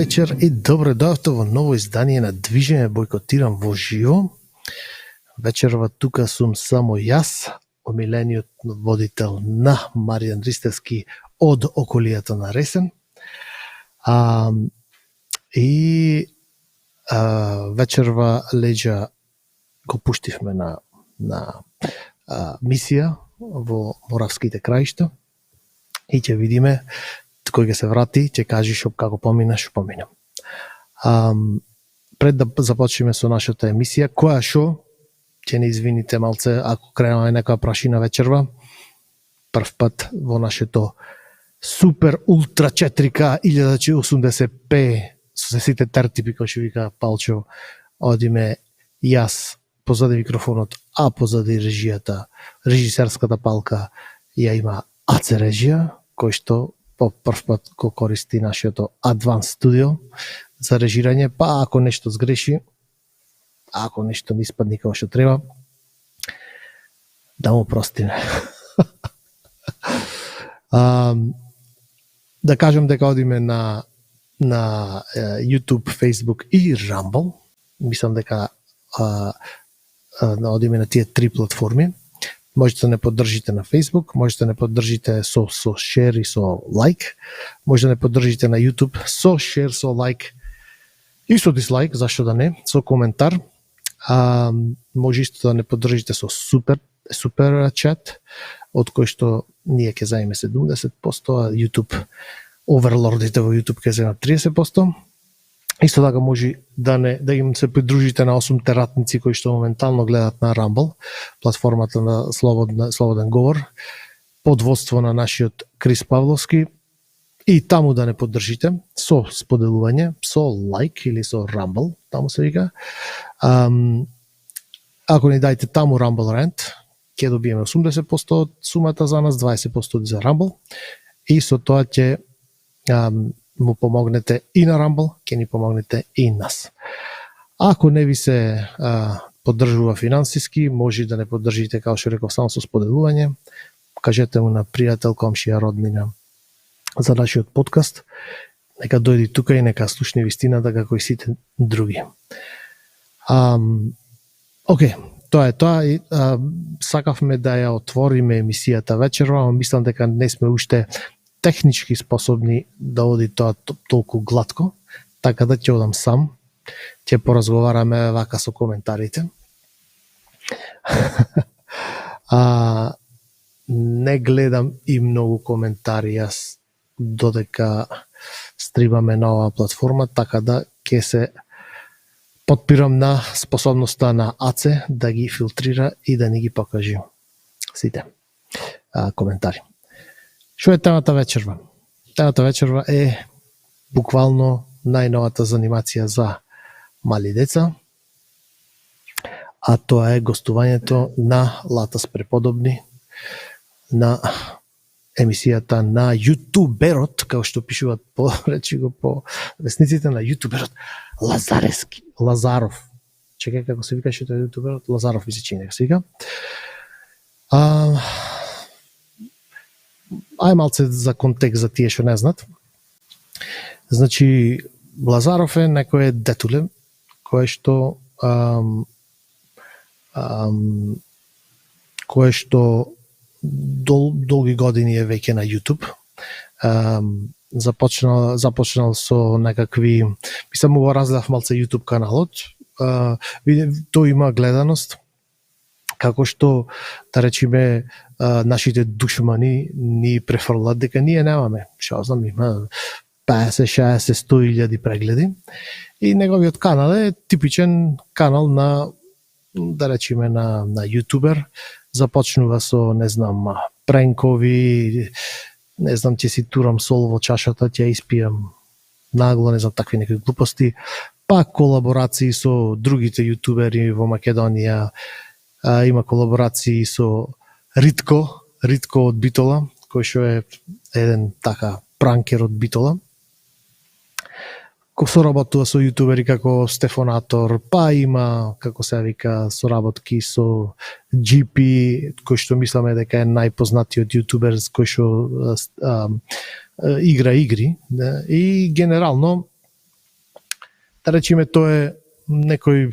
вечер и добро дојавте во ново издание на Движење Бойкотирам во живо. Вечерва тука сум само јас, омилениот водител на Маријан Ристевски од околијата на Ресен. Вечерва леѓа го пуштивме на мисија во Моравските краишта и ќе видиме кој ќе се врати, ќе кажи како помина. Пред да започнеме со нашата емисија, која шо, ќе не извините малце ако кренаме некоја прашина вечерва. Прв пат во нашето супер ултра 4K 1080p со сите тертипи кои што вика Палчо, одиме јас позади микрофонот, а позади режисерската палка ја има Аце режија, кој што по прв пат го користи нашето Advanced Studio за режирање, па ако нешто сгреши, ако нешто не испадне како што треба, да му простиме. Да кажем дека одиме на YouTube, Facebook и Rumble. Мислам дека одиме на тие три платформи. Можете да не поддржите на Facebook, можете да не поддржите со share и со like, можете да не поддржите на YouTube со share, со like и со дислайк, зашто да не, со коментар. Може исто да не поддржите со супер чат, од кој што ние ќе заеме 70%, а YouTube, оверлордите во YouTube ќе земат 30%. Исто така може да им се придружите на 8 ратници кои што моментално гледат на Rumble, платформата на слободен говор, под водство на нашиот Крис Павловски, и таму да не поддржите со споделување, со лайк или со Rumble, таму се вика. Ако не дајте таму Rumble Rant, ќе добиеме 80% од сумата за нас, 20% за Rumble, и со тоа ќе му помогнете и на Rumble, ќе ни помогнете и нас. Ако не ви се поддржува финансиски, може да не поддржите, како што реков, само со споделување. Кажете му на пријател, комшија, роднина за нашиот подкаст. Нека дојди тука и нека слушне вистината како и сите други. Океј, тоа е тоа. Сакавме да ја отвориме емисијата вечерва, мислам дека не сме уште технички способни да оди тоа толку глатко, така да ќе одам сам, ќе поразговараме вака со коментарите. Не гледам и многу коментари јас додека стримаме на оваа платформа, така да ќе се подпирам на способноста на Аце да ги филтрира и да ни ги покажи сите коментари. Што е темата вечерва? Темата вечерва е буквално најновата занимација за мали деца, а тоа е гостувањето на Латас Преподобни на емисијата на јутуберот, како што пишуваат по весниците, на јутуберот Лазаров. Чекај, како се викаше тој јутуберот? Лазаров ми се чини дека се вика. Ај малце за контекст за тие што не знаат. Значи, Лазаров е некој детуле кое што долги години е веќе на YouTube. Започнал со некакви, мислам му го раздав малце YouTube каналот. Тој има гледаност, како што, да речеме, нашите душмани ни префрлат дека ние немаме, што знам, има 50, 60, 100 000 прегледи. И неговиот канал е типичен канал на, да речеме, на јутубер. Започнува со, не знам, пренкови, не знам, ќе си турам сол во чашата, ќе испијам нагло, не знам, такви некои глупости. Па колаборации со другите јутубери во Македонија. Има колаборации со Ритко од Битола, кој што е еден така пранкер од Битола. Кој соработува со јутубери како Стефонатор, па има, како се вика, соработки со GP, кој што мисламе дека е најпознатиот јутубер кој што игра игри. И генерално да речеме тоа е некој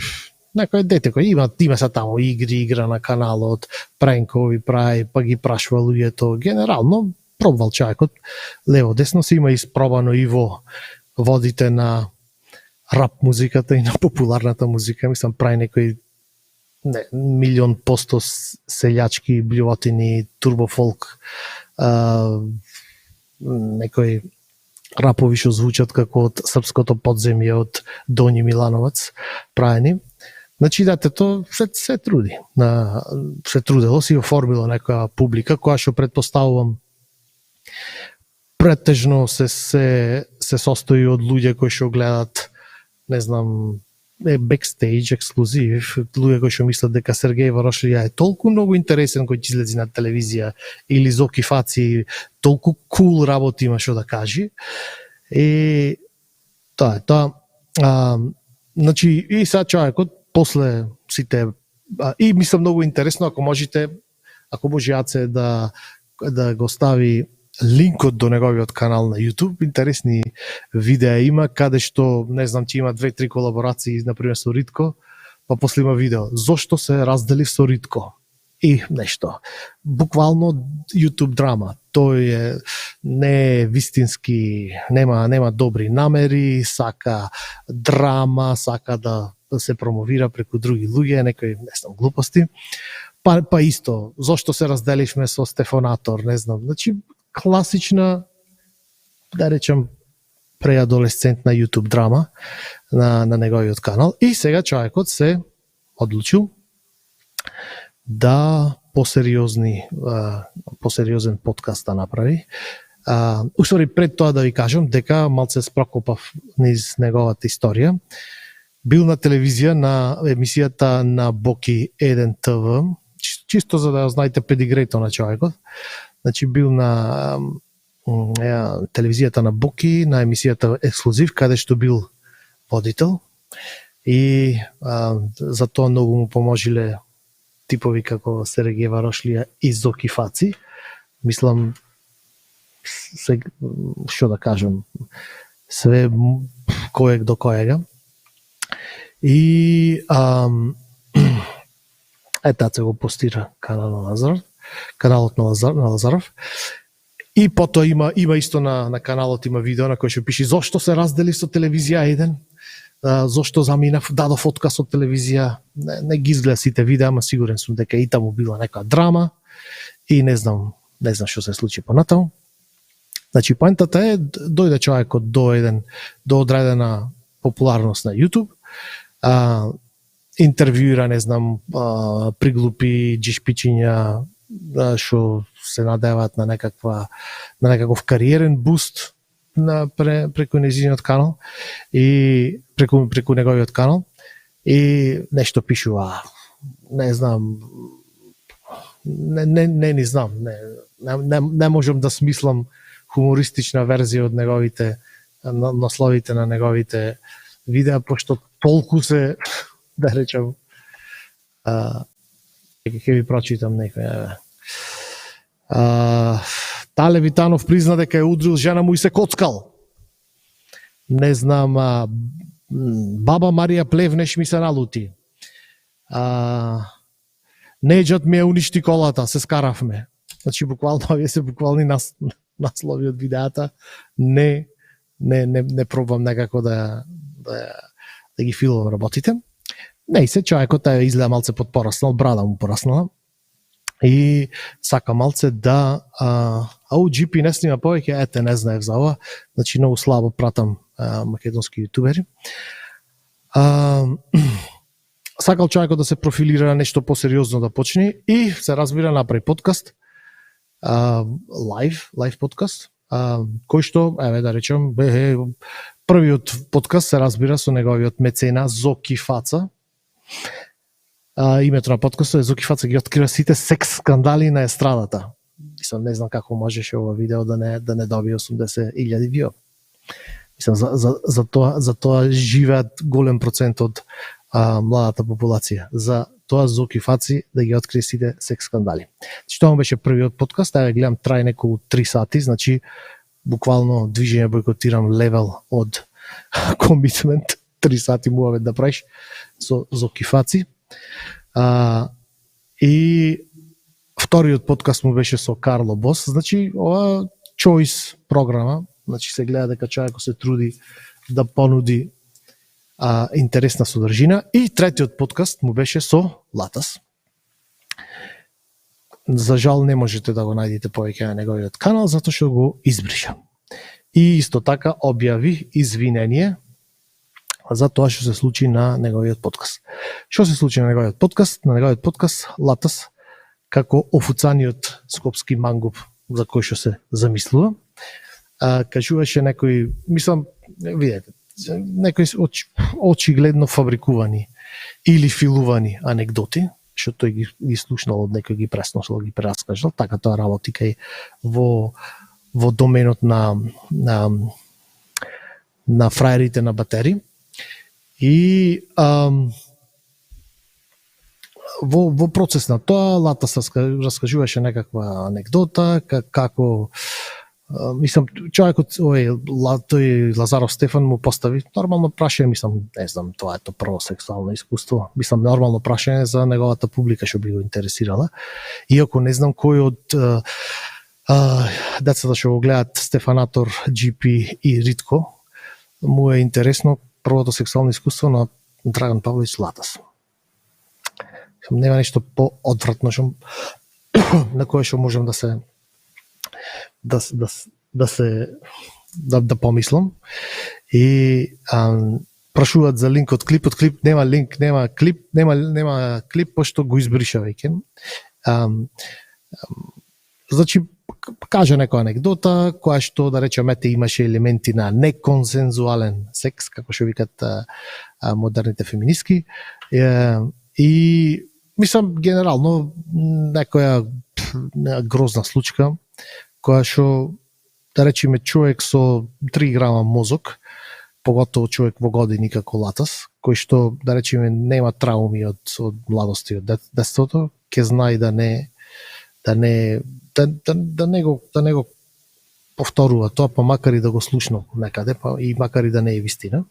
дете кој има са таму игра на каналот, пренкови прави, па ги прашува луѓето. Генерално пробвал човекот лево десно се има испробано и во водите на рап музиката и на популарната музика. Мислам прави некој милион посто селјачки блјувотини, турбофолк, некои рапови што звучат како од српското подземје од Доњи Милановац праени. Значи детето се труди. Се трудело, си оформило некоја публика која што предпоставувам претежно се состои од луѓе кои што гледат, не знам, бекстейдж, ексклузив, луѓе кои што мислат дека Сергеј Варошлија е толку многу интересен кој ќе излезе на телевизија, или Зоки Фаци толку кул работи има што да кажи. И тоа е тоа. Значи и сега човекот после сите и мислам многу интересно ако може Јаце да го стави линкот до неговиот канал на YouTube, интересни видеа има, каде што, не знам, ти има 2-3 колаборации, например со Ритко, па после има видео, зошто се раздели со Ритко и нешто. Буквално YouTube драма, тој не е вистински, нема добри намери, сака драма, сака да се промовира преку други луѓе, некои, не знам, глупости. Па исто, зошто се разделивме со Стефанатор, не знам, значи, класична, да речем, преадолесцентна YouTube драма на неговиот канал. И сега човекот се одлучил да посериозен подкаст да направи. Усвари, пред тоа да ви кажам дека малце спрокопав низ неговата историја. Бил на телевизија на емисијата на Боки 1 ТВ, чисто за да знаете педигрето на човекот. Значи бил на телевизијата на Боки, на емисијата Ексклузив, каде што бил водител. И за тоа многу му поможиле типови како Сергеј Варошлија и Зоки Фаци. Мислам, што да кажам, све коек до коега. И таа се го постира каналот на Лазаров. И потоа има исто на каналот има видео на кој што пише зошто се раздели со телевизија 1, зошто заминав, дадов отказ од телевизија. Не ги изгледа сите видеа, ама сигурен сум дека и таму била некоја драма и не знам што се случи понатаму. Значи поентата е дојде човекот до одредена популарност на YouTube, интервјуира, не знам, приглупи джишпичиња што се надеваат на некаков кариерен буст преку нејзиниот канал и преку неговиот канал и нешто пишува, не знам, не знам, не можам да смислам хумористична верзија од неговите насловите на неговите видеа, пошто толку се, да речем, ќе ви прочитам некој. Тале Витанов призна дека е удрил жена му и се коцкал. Не знам, баба Марија Плевнеш ми се налути. Неџат ми е уништи колата, се скаравме. Значи, буквално, овие се буквални наслови од видеата. Не пробвам некако да ги филмам работите. Не, се човекот изгледа малце подпораснал, брада му пораснала и сака малце да GP не снима повеќе, не знаев за ова, значи многу слабо пратам македонски јутубери. Сакал човекот да се профилира, нешто посериозно да почне и се разбира направи подкаст, лайв подкаст, кој што, да речем, првиот подкаст се разбира со неговиот мецена Зоки Фаца. Името на подкастот е Зоки Фаца ги открива сите секс скандали на естрадата. Мислам, не знам како можеше ова видео да не добие 80,000 вио. Мислам, за тоа живеат голем процент од младата популација. За тоа Зоки Фаци да ги открие сите секс скандали. Тоа беше првиот подкаст, гледам трај неколку 3 сати, значи буквално движење бойкотирам левел од комитмент. 3 сати муавет да правиш со кифаци. И вториот подкаст му беше со Карло Бос. Значи, ова choice програма, значи се гледа дека човекот се труди да понуди интересна содржина. И третиот подкаст му беше со Латас. За жал не можете да го најдете повеќе на неговиот канал, затоа што го избриша. И исто така објави извинение за тоа што се случи на неговиот подкаст. Што се случи на неговиот подкаст? На неговиот подкаст Латас, како офуцаниот скопски мангуп за кој што се замислува, кажуваше некои, мислам, видете, некои очигледно фабрикувани или филувани анекдоти, што тој ги слушнал од некој, ги пресносил, ги прераскажал, така тоа работи кај во доменот на фраерите на батери. И во процес на тоа Латас раскажуваше некаква анекдота како мислам човекот тој Лазаров Стефан му постави нормално прашање, мислам, не знам, тоа е то прво сексуално искуство, мислам нормално прашање за неговата публика што би го интересирала. Иако не знам кој од децата што го гледаат Стефанатор, GP и Ритко му е интересно првото сексуално искуство на Драган Павлович Латас. Нема нешто поодвратно што на кое што можам да помислам. И прашуваат за линк од клипот. Клип нема линк, нема клип пошто го избриша веќе. Значи кажа некоја анекдота која што, да речеме, имаше елементи на неконсензуален секс, како што викат модерните феминистки. И мислам генерално некоја грозна случка која што, да речеме, човек со 3 грама мозок, поготово човек во години како Латас, кој што, да речеме, нема трауми од младост и од детството, ќе знае да не го повторува тоа, па макар и да го слушнал некаде, па и макар и да не е вистина.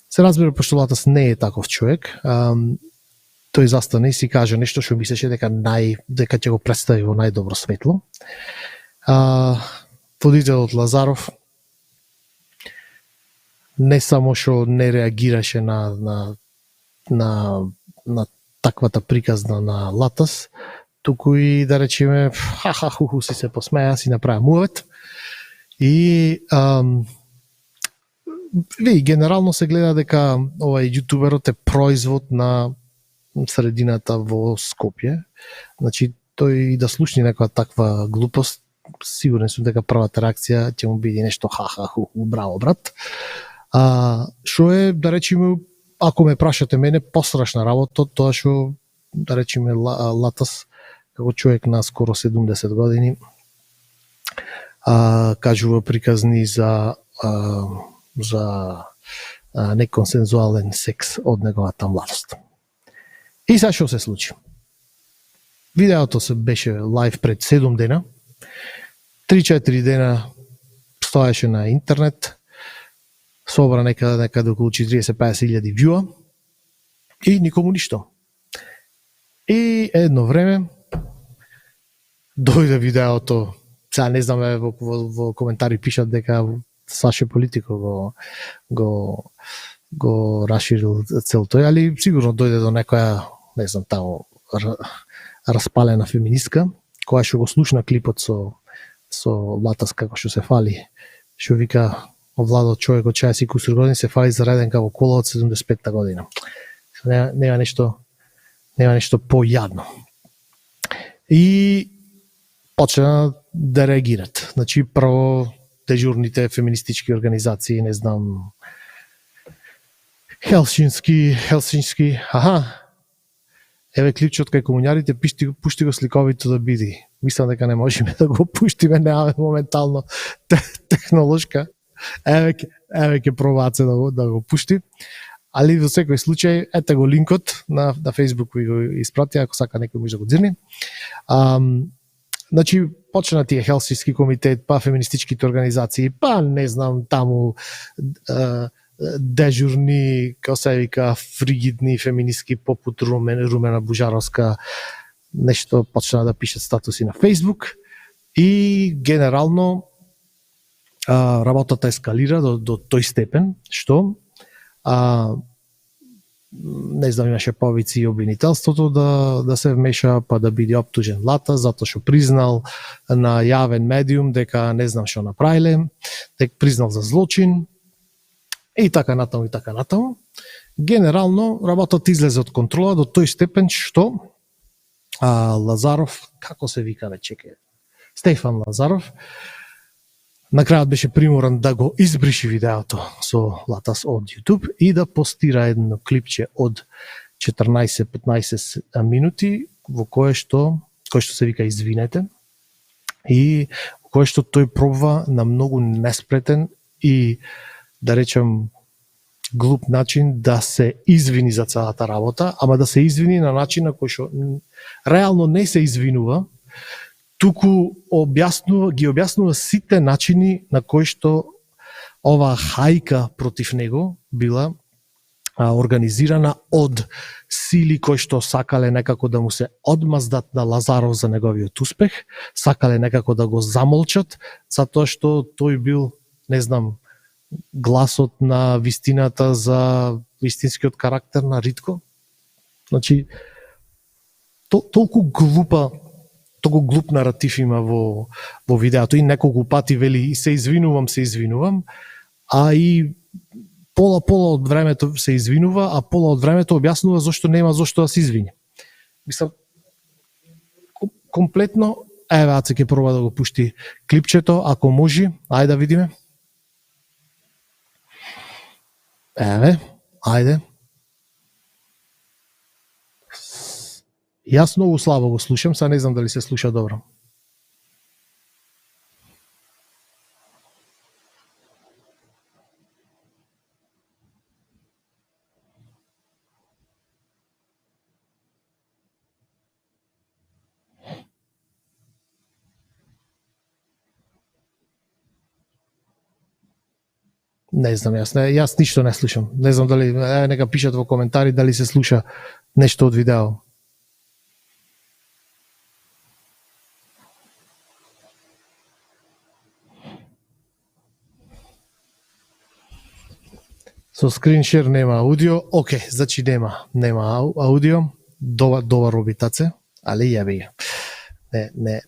Се разбира, пошто Латас не е таков човек, тој застане и си каже нешто што мислеше дека ќе го представи во најдобро светло. Водителот Лазаров не само што не реагираше на таквата приказна на Латас, туку и, да речеме, ху си се посмеја, си направи мувет. И генерално се гледа дека овај јутуберот е производ на средината во Скопје. Значи, тој да слушни некоја таква глупост, сигурен сум дека првата реакција ќе му биде нешто ху, браво брат. Што е, да речеме, ако ме прашате мене, пострашна работа, тоа што, да речеме, Латас како човек на скоро 70 години кажува приказни за неконсензуален секс од неговата младост. И сега што се случи? Видеото се беше лайв пред 7 дена. 3-4 дена стоеше на интернет, собра некаде околу 40-50 илјади вјуа и никому ништо. И едно време дојде видеото, сега не знам, во коментари пишат дека Саше Политико го расширил цел тој, али сигурно дојде до некоја, не знам, таму распалена феминистка, која што го слушна клипот со Латас како што се фали, што вика овладо човек од 60 кусур години се фали зареден како кола од 75-та година. Нема нешто појадно. И почна да реагират. Значи, прво дежурните феминистички организации, не знам, Хелсински, еве клипчот кај комуњарите, пушти го сликовито да биде. Мислам дека не можеме да го пуштиме, немаме моментално технолошка. Еве ќе пробаат да го пушти. Али во секој случај, ете го линкот на Facebook ви го испрати, ако сака некој може да го дзирни. Значи, почна тие Хелсински комитет, па феминистичките организации, па не знам, таму дежурни, како се вика, фригидни феминистки попут Румена Бужаровска нешто почна да пишат статуси на Facebook и генерално работата ескалира до тој степен што не знам, имаше повици и обвинителството да се вмеша, па да биде оптужен Лата, затоа што признал на јавен медиум дека не знам што направиле, дека признал за злочин и така натаму и така натаму. Генерално работата излезе од контрола до тој степен што Лазаров, како се вика, не чекај, Стефан Лазаров, на крајот беше приморан да го избриши видеото со Латас од YouTube и да постира едно клипче од 14-15 минути во кое што се вика извинете и во кое што тој пробва на многу неспретен и да речем глуп начин да се извини за целата работа, ама да се извини на начин на кој што реално не се извинува, туку ги објаснува сите начини на кои што оваа хајка против него била организирана од сили кои што сакале некако да му се одмаздат на Лазаров за неговиот успех, сакале некако да го замолчат, затоа што тој бил, не знам, гласот на вистината за вистинскиот карактер на Ритко. Значи, толку глуп наратив има во видеото и неколку пати вели се извинувам, а и пола од времето се извинува, а пола од времето објаснува зашто нема зашто да се извини. Мислам, комплетно, еве Аце ќе проба да го пушти клипчето, ако може, ајде да видиме. Еве, ајде. Јас многу слабо го слушам, сега не знам дали се слуша добро. Не знам, јас ништо не слушам. Не знам дали, нека пишат во коментари дали се слуша нешто од видео. Со скриншер нема аудио, оке, значи нема аудио, добар обитаце, али јаби ја.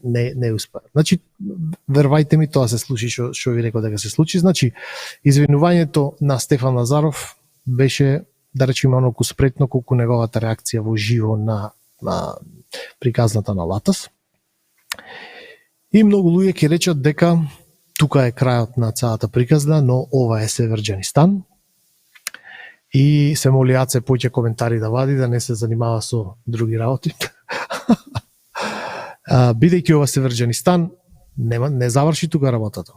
Не успеа. Значи, вервајте ми, тоа се случи што ви реков дека се случи. Значи, извинувањето на Стефан Лазаров беше, да речеме, оноку спретно колку неговата реакција во живо на приказната на Латас. И многу луѓе ќе речат дека тука е крајот на целата приказна, но ова е Северџанистан. И се моли Аце поќе коментари да вади, да не се занимава со други работи. Бидејќи ова Северџанистан, не заврши тука работата.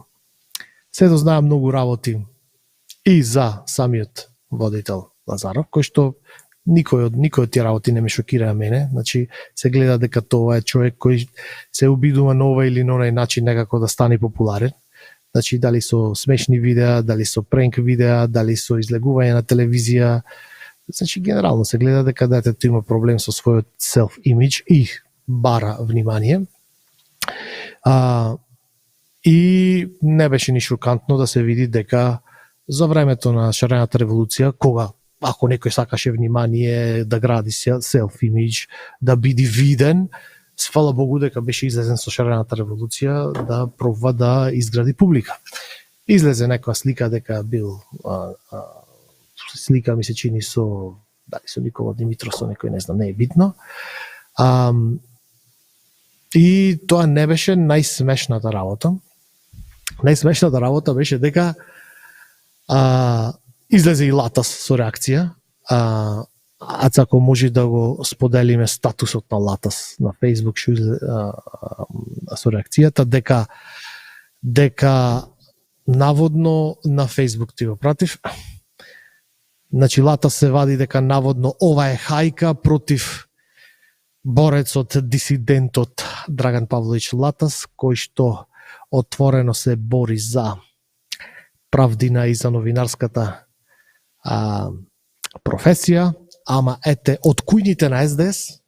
Се дознаа многу работи и за самиот водител Лазаров, кој што никој од тие работи не ме шокира мене. Значи, се гледа дека тоа е човек кој се обидува на ова или на онај начин некако да стане популарен. Значи, дали со смешни видеа, дали со пренк видеа, дали со излегување на телевизија. Значи, генерално се гледа дека детето има проблем со својот self-image и бара внимание. И не беше ни шокантно да се види дека за времето на шарената револуција, кога ако некој сакаше внимание, да гради self-image, да биде виден, фала Богу дека беше излезен со шарената револуција да пробва да изгради публика. Излезе некоја слика дека бил слика ми се чини со Никола Димитров, со некој, не знам, не е битно. И тоа не беше најсмешната работа. Најсмешната работа беше дека излезе и Латас со реакција. Аца, ако може да го споделиме статусот на Латас на Facebook со реакцијата, дека наводно на Facebook ти го пратив. Значи, Латас се вади дека наводно ова е хајка против борецот, дисидентот Драган Павлович Латас, кој што отворено се бори за правдина и за новинарската професија, ама ете од кујните на СДС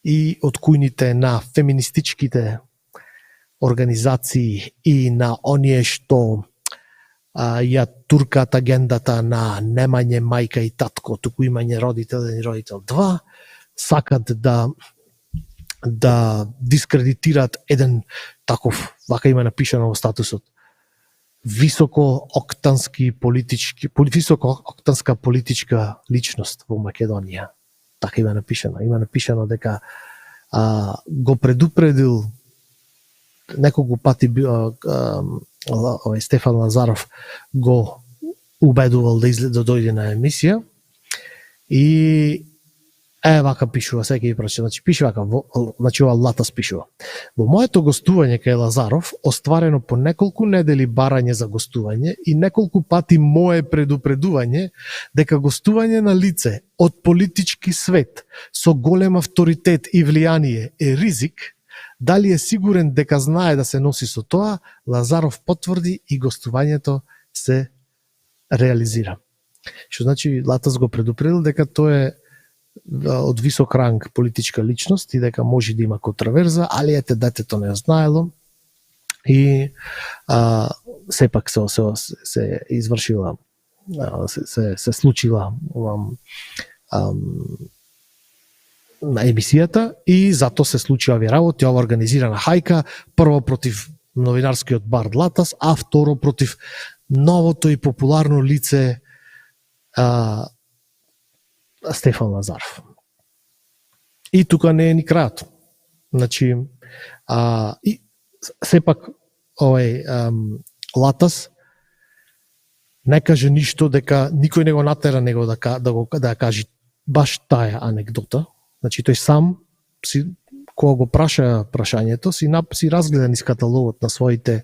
и од кујните на феминистичките организации и на оние што ја туркат агендата на немање мајка и татко, туку имање родител и родител 2, сакат да дискредитираат еден таков, вака има напишано во статусот, високооктанска политичка личност во Македонија. Така има напишано. Има напишано дека го предупредил неколку пати Стефан Лазаров го убедувал да дојде на емисија и вака пишува, сега ги прочитам, значи пише вака, значи ова Латас пишува. Во моето гостување кај Лазаров, остварено по неколку недели барање за гостување и неколку пати мое предупредување дека гостување на лице од политички свет со голем авторитет и влијание е ризик, дали е сигурен дека знае да се носи со тоа, Лазаров потврди и гостувањето се реализира. Што значи Латас го предупредил дека тоа е од висок ранг политичка личност и дека може да има контраверза, али ете детето не знаело и сепак се извршила, се случила на емисијата и затоа се случи овие работи, ова организирана хајка, прво против новинарскиот бар Латас, а второ против новото и популарно лице Стефан Лазаров. И тука не е ни крајот. Значи, и сепак овој Латас не каже ништо дека никој не го натера него да каже баш таа анекдота. Значи тој сам кога го праша прашањето си разгледа низ каталогот на своите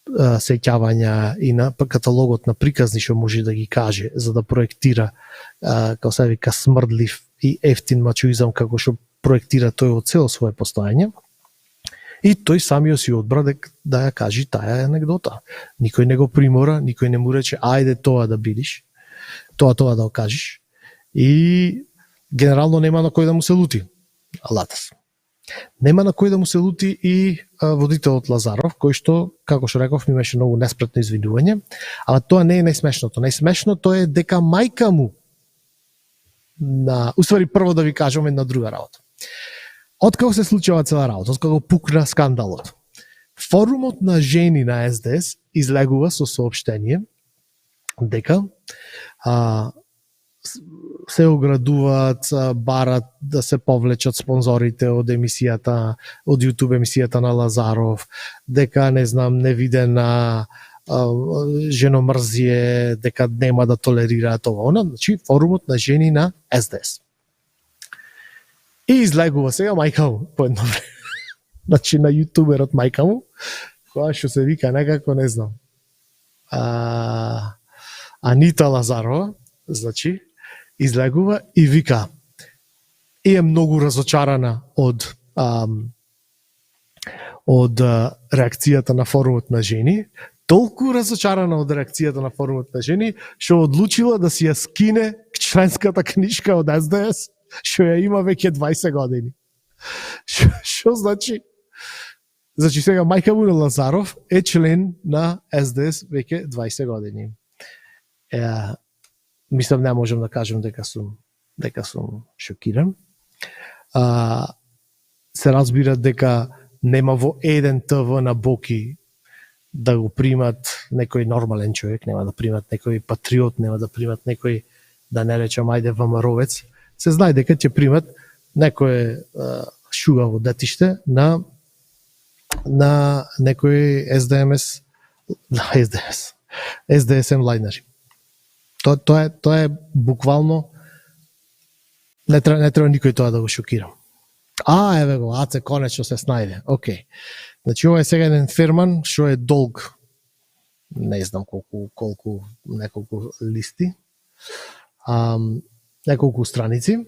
сеќавања и на каталогот на приказни што може да ги каже за да проектира како се вика смрдлив и ефтин мачуизам како што проектира тој од цело свое постоење. И тој самиот си одбра да ја каже таа анекдота. Никој не го примора, никој не му рече ајде тоа да бидиш, тоа да го кажеш. И генерално нема на кој да му се лути Латас. Нема на кој да му се лути и водителот Лазаров, кој што, како што реков, имаше многу неспретно извинување, ама тоа не е најсмешното. Најсмешното е дека мајка му уствари прво да ви кажам една друга работа. Откако се случила цела работа, откако пукна скандалот, форумот на жени на СДС излегува со соопштение дека се оградуваат, барат да се повлечат спонзорите од емисијата, од YouTube емисијата на Лазаров, дека не знам невидена женомрзие, дека нема да толерираат ова. Значи форумот на жени на СДС. И излегува сега мајка му по едно време. Значи на јутуберот мајка му, која што се вика некако, не знам, Анита Лазарова, значи, излегува и вика и е многу разочарана од реакцијата на форумот на жени, толку разочарана од реакцијата на форумот на жени, што одлучила да си ја скине членската книжка од СДС, што ја има веќе 20 години. Што значи? Значи сега мајка му на Лазаров е член на СДС веќе 20 години. Мислам не можам да кажам дека сум шокиран. Се разбира дека нема во еден ТВ на Боки да го примат некој нормален човек, нема да примат некој патриот, нема да примат некој, да не речам ајде ВМРО-вец. Се знае дека ќе примат некој шугаво детиште на некој SDSM лајнери. Тоа е буквално, не треба никој тоа да го шокира. Еве го, Аце конечно се снајде. Океј. Значи ова е сега еден ферман што е долг, не знам колку неколку листи, неколку страници.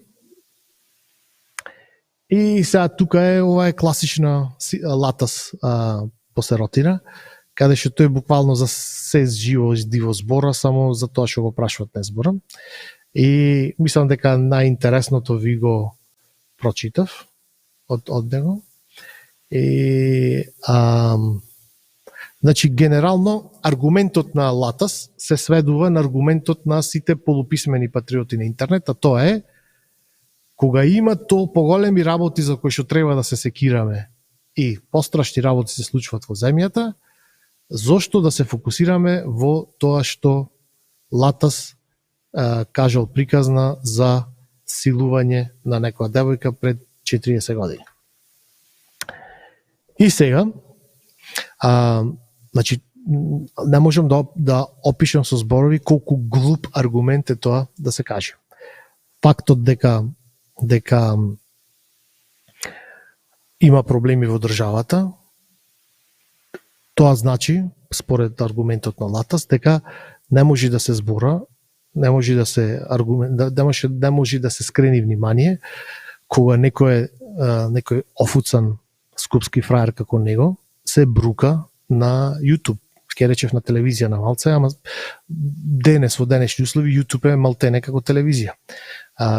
И сега тука ова е класична Латас посеротина, каде што тој буквално за се живо диво збора, само за тоа што го прашуват не збора. И мислам дека најинтересното ви го прочитав од него. И значи генерално аргументот на Латас се сведува на аргументот на сите полуписмени патриоти на интернет, а тоа е кога има поголеми работи за кои што треба да се секираме и пострашни работи се случваат во земјата, зошто да се фокусираме во тоа што Латас кажал приказна за силување на некоја девојка пред 40 години. И сега, значи, не можам да опишам со зборови колку глуп аргумент е тоа да се каже. Фактот дека има проблеми во државата, тоа значи, според аргументот на Латас, дека не може да се збора, не може да се не може да се скрени внимание кога некој офуцан скупски фраер како него се брука на YouTube. Ке речев на телевизија на малце, ама денес во денешни услови YouTube е малтене како телевизија.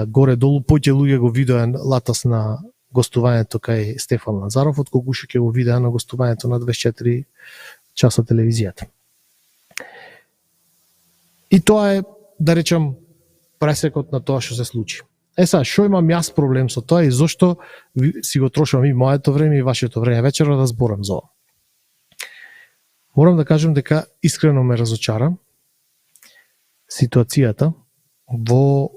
Горе долу поќе луѓе го видоа Латас на гостувањето кај Стефан Лазаров, отколку што ќе го видеа на гостувањето на 24 часа телевизијата. И тоа е, да речам, пресекот на тоа што се случи. Сега, што имам јас проблем со тоа и зошто си го трошам и моето време и вашето време вечера да зборам за ова. Морам да кажам дека искрено ме разочара ситуацијата во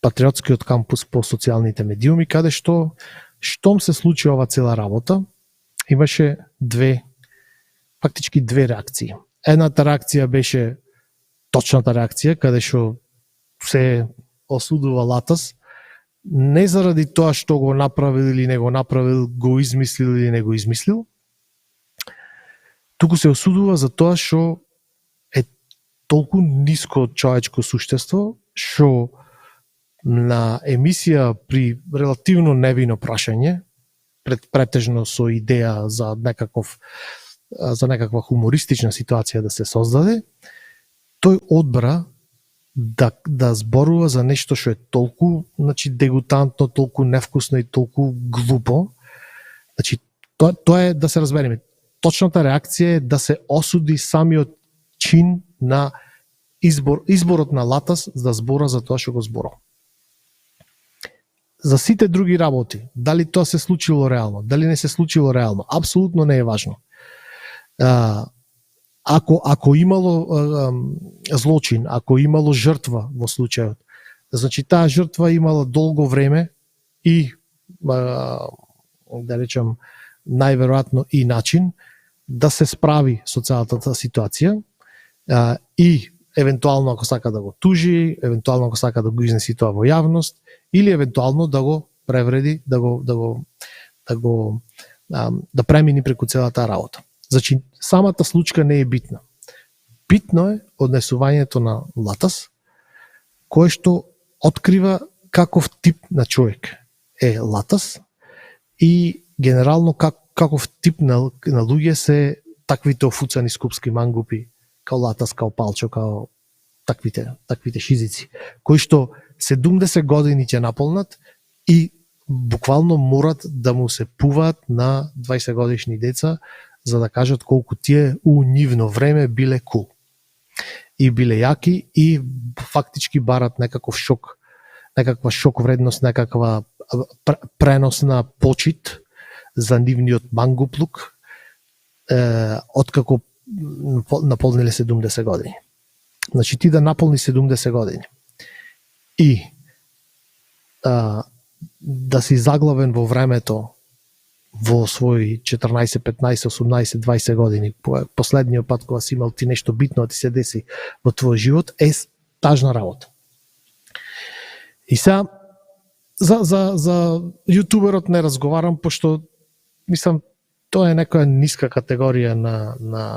патриотскиот кампус по социјалните медиуми, каде штом се случи ова цела работа, имаше фактички две реакции. Едната реакција беше точната реакција, каде што се осудува Латас, не заради тоа што го направил или не го направил, го измислил или не го измислил, туку се осудува за тоа што е толку ниско човечко суштество, што на емисија при релативно невино прашање, претежно со идеја за некаква хумористична ситуација да се создаде, тој одбра да зборува за нешто што е толку, значи, дегутантно, толку невкусно и толку глупо. Значи, тоа е, да се разбереме, точната реакција е да се осуди самиот чин на изборот на Латас да збора за тоа што го зборува. За сите други работи, дали тоа се случило реално, дали не се случило реално, апсолутно не е важно. Ако имало злочин, ако имало жртва во случајот, значи таа жртва имала долго време и, да речем, најверојатно и начин да се справи со целата ситуација и евентуално ако сака да го тужи, евентуално ако сака да го изнеси тоа во јавност или евентуално да го превреди, да премини преку целата работа. Значи, самата случка не е битна. Битно е однесувањето на Латас, кое што открива каков тип на човек е Латас и генерално каков тип на луѓе се таквите офуцани скупски мангупи, као Латас, као Палчо, као таквите шизици, кои што 70 години ќе наполнат и буквално морат да му се пуваат на 20 годишни деца за да кажат колку тие у нивно време биле кул. И биле јаки и фактички барат некаков шок, некаква шок вредност, некаква преносна почит за нивниот мангуплук откако наполниле 70 години. Значи ти да наполни 70 години и да си заглавен во времето во своји 14, 15, 18, 20 години, последниот пат кога си имал ти нешто битно да ти се деси во твојот живот, е тажна работа. И сега за јутуберот не разговарам, пошто мислам тоа е некоја ниска категорија на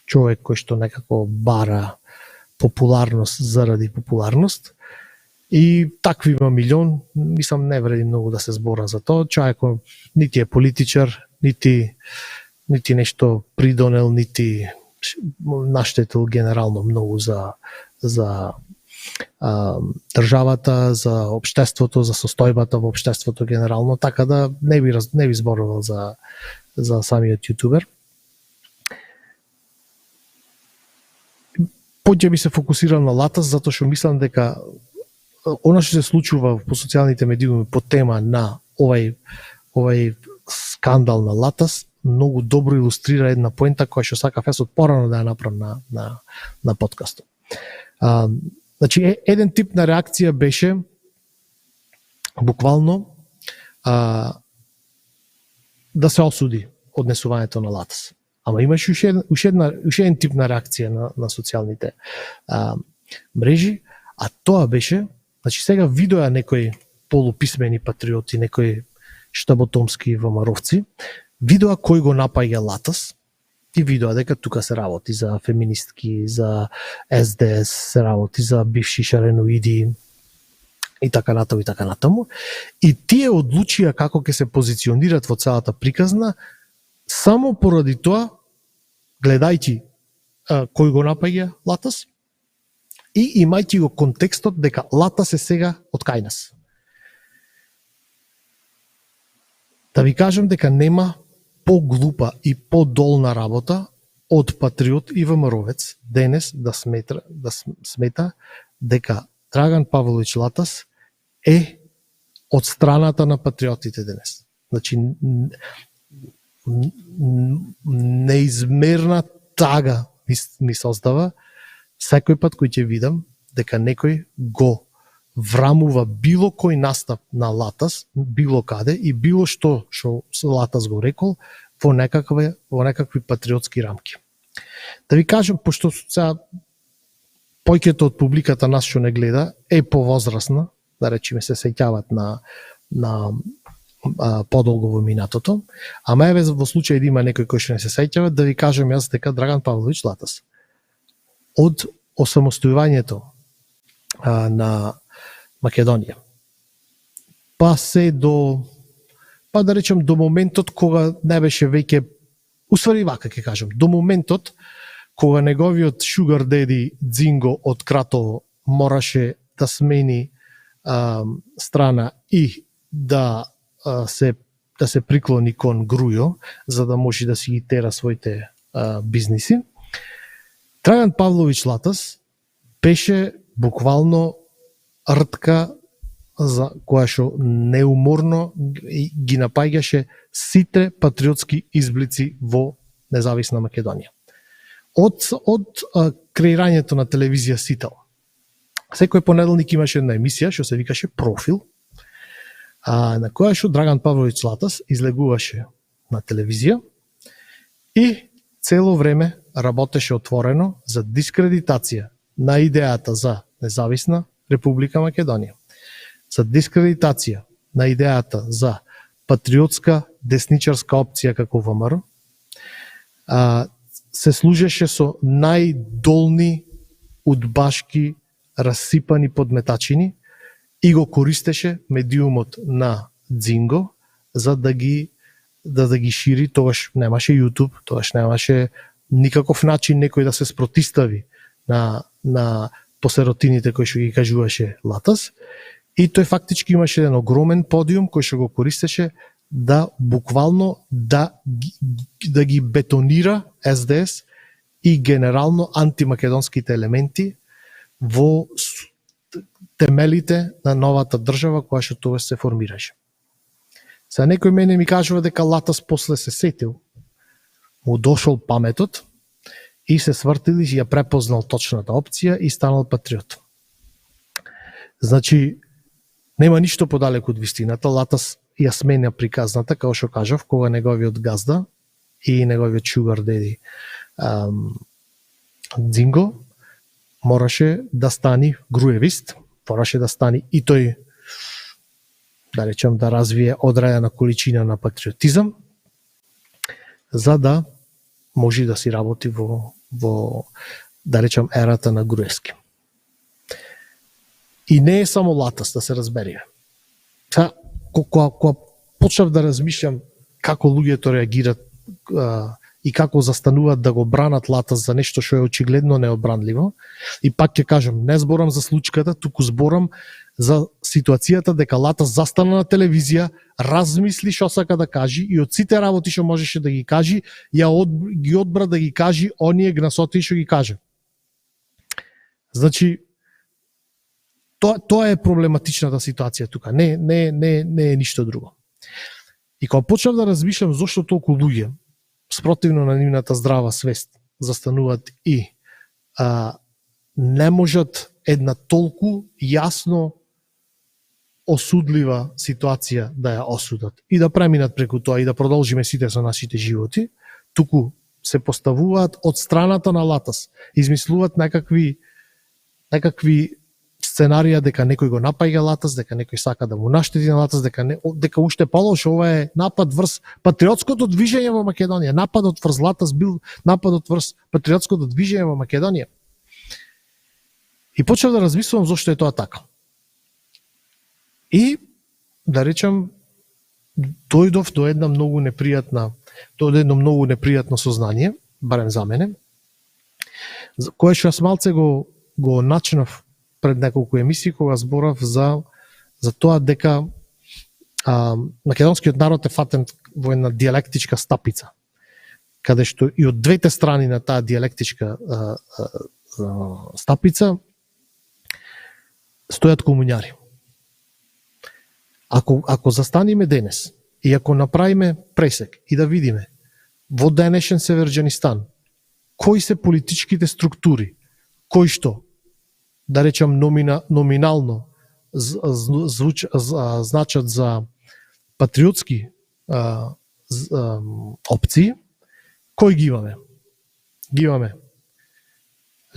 човек кој што некако бара популарност заради популарност. И такви има милион, мислам не вреди многу да се збора за тоа. Човекот нити е политичар, нити нешто придонел, нити наштетил генерално многу за државата, за општеството, за состојбата во општеството генерално, така да не би зборувал за самиот јутубер. Поќе би се фокусирал на Латас, затоа што мислам дека она што се случува по социјалните медиуми по тема на овај скандал на Латас многу добро илустрира една поента која што сакав јас од порано да ја направам на подкастот. Значи, еден тип на реакција беше буквално да се осуди однесувањето на Латас. Ама имаше уште еден тип на реакција на социјалните мрежи, а тоа беше, значи сега видоа некои полуписмени патриоти, некои штаботомски ВМРО-вци, видоа кој го напаѓа Латас и видоа дека тука се работи за феминистки, за СДС, се работи за бивши шареноиди и така натаму. И тие одлучија како ќе се позиционират во целата приказна само поради тоа, гледајќи кој го напаѓа Латас и имајќи го контекстот дека Латас е сега од кај нас. Да ви кажам дека нема поглупа и подолна работа од патриот и ВМРО-вец денес да смета дека Драган Павловиќ Латас е од страната на патриотите денес. Значи, неизмерна тага ми создава секој пат кој ќе видам дека некој го врамува било кој настап на Латас, било каде и било што Латас го рекол во некакви патриотски рамки. Да ви кажам, пошто сега појкето од публиката нас што не гледа е повозрасна, да речеме се сеќават на подолго во минатото, ама еве во случај да има некој кој што не се сеќава, да ви кажам јас дека Драган Павловиќ Латас од осамостојувањето на Македонија па да речем до моментот кога не беше веќе, усвари вака ќе кажам, до моментот кога неговиот шугар деди Дзинго од Кратово мораше да смени страна и да се приклони кон Грујо за да може да си ги тера своите бизниси. Драган Павловиќ Латас беше буквално ртка за која што неуморно ги напаѓаше сите патриотски изблици во независна Македонија. Од креирањето на телевизија Сител. Секој понеделник имаше една емисија што се викаше Профил, на која што Драган Павловиќ Латас излегуваше на телевизија и цело време работеше отворено за дискредитација на идејата за независна Република Македонија, за дискредитација на идејата за патриотска десничарска опција како ВМРО, се служеше со најдолни удбашки расипани подметачини и го користеше медиумот на Дзинго за да ги шири. Тогаш немаше YouTube, тогаш немаше никаков начин некој да се спротистави на посеротините кои што ги кажуваше Латас, и тој фактички имаше еден огромен подиум кој што го користеше да буквално да ги бетонира СДС и генерално антимакедонските елементи во темелите на новата држава која што тоа се формираше. Сега некој мене ми кажува дека Латас после се сетил, му дошол паметот и се свртил и ја препознал точната опција и станал патриот. Значи, нема ништо подалеку од вистината. Латас ја сменя приказната, како што кажав, кога неговиот газда и неговиот шугар деди Дзинго мораше да стани груевист, мораше да стани и тој, да речем, да развие одредена количина на патриотизам, за да може да си работи во да речем, ерата на Груевски. И не е само Латас, да се разбериме. Кога почнав да размишлям како луѓето реагират и како застануваат да го бранат Латас за нешто што е очигледно необранливо, и пак ќе кажам, не зборам за случката, туку зборам за ситуацијата дека Латас застана на телевизија, размисли што сака да кажи и од сите работи што можеше да ги кажи, ги одбра да ги кажи оние гнасоти што ги каже. Значи, тоа е проблематичната ситуација тука, не е ништо друго. И кога почнав да размишлям зошто толку луѓе, спротивно на нивната здрава свест, застануваат и не можат една толку јасно осудлива ситуација да ја осудат и да преминат преку тоа и да продолжиме сите со нашите животи, туку се поставуваат од страната на Латас, измислуваат некакви сценарија дека некој го напаѓа Латас, дека некој сака да му наштети на Латас, дека уште полош ова е напад врз патриотското движење во Македонија. Нападот врз Латас бил нападот врз патриотското движење во Македонија. И почнав да размислувам зошто е тоа така. И, да речам, дојдов до едно многу непријатно сознание, барем за мене, кое што јас малце го начнав пред неколку емисии, кога зборав за тоа дека македонскиот народ е фатен во една дијалектичка стапица, каде што и од двете страни на таа дијалектичка стапица стојат комуњари. Ако застаниме денес и ако направиме пресек и да видиме во денешен Северџанистан кои се политичките структури кои што, да речам, номинално значат за патриотски опции, кои ги имаме? Ги имаме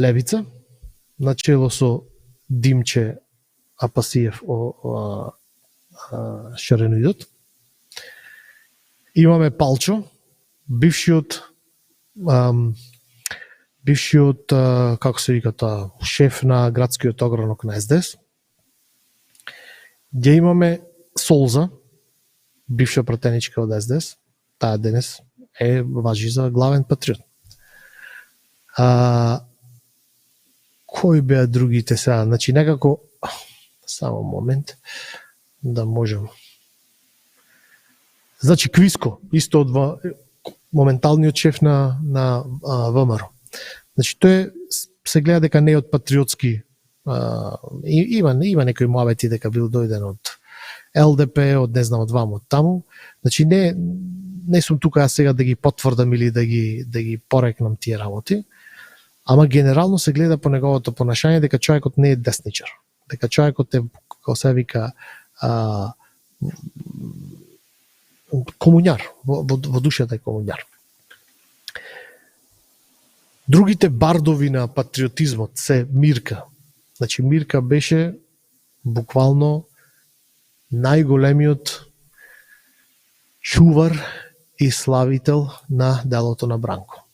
левица, начело со Димче Апасиев Шареноидот. Имаме Палчо, бившиот како се вика тоа, шеф на градскиот огранок на СДС. Где имаме Солза, бивша пратеничка од СДС, таа денес важи за главен патриот. Кои беа другите сега? Значи некако, само момент, да можам. Значи Квиско, исто од моменталниот шеф на ВМРО. Значи тој се гледа дека не е од патриотски, има некои муабети дека бил дојден од ЛДП, од не знам од ваму, од таму. Значи не сум тука сега да ги потврдам или да ги порекнам тие работи, ама генерално се гледа по неговото понашање дека човекот не е десничар, дека човекот е, како се вика, комуњар, во душата е комуњар. Другите бардови на патриотизмот се Мирка. Значи Мирка беше буквално најголемиот чувар и славител на делото на Бранко.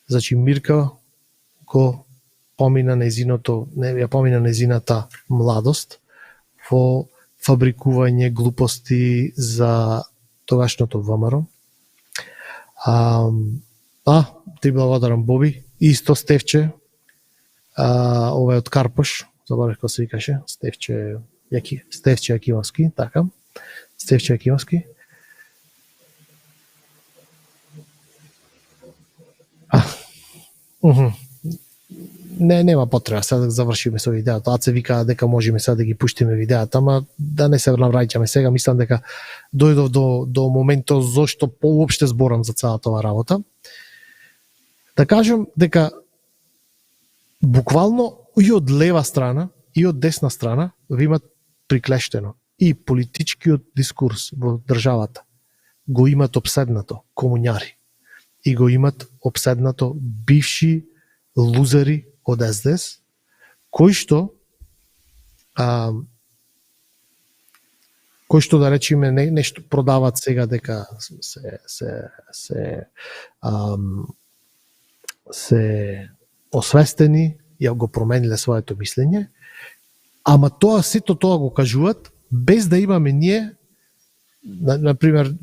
Значи Мирка го помина незината младост во фабрикување глупости за тогашното ВМРО. Ти благодарам, Боби. Исто Стефче, ова е од Карпош, забравив како се викаше, Стефче Јакимовски, така. Стефче Јакимовски. Нема потреба сега да завршиме со видеото. Аце вика дека можеме сега да ги пуштиме видеата, ама да не се навраќаме сега. Мислам дека дојдов до моментот зошто поуопште зборам за целата ова работа. Да кажам дека буквално и од лева страна и од десна страна ви имат приклештено и политичкиот дискурс во државата го имат обседнато комуњари и го имат обседнато бивши лузери од СДС, кои што да речеме нешто продават сега дека се освестени, ја го промениле своето мислење, Ама тоа сето тоа го кажуваат без да имаме ние, на пример,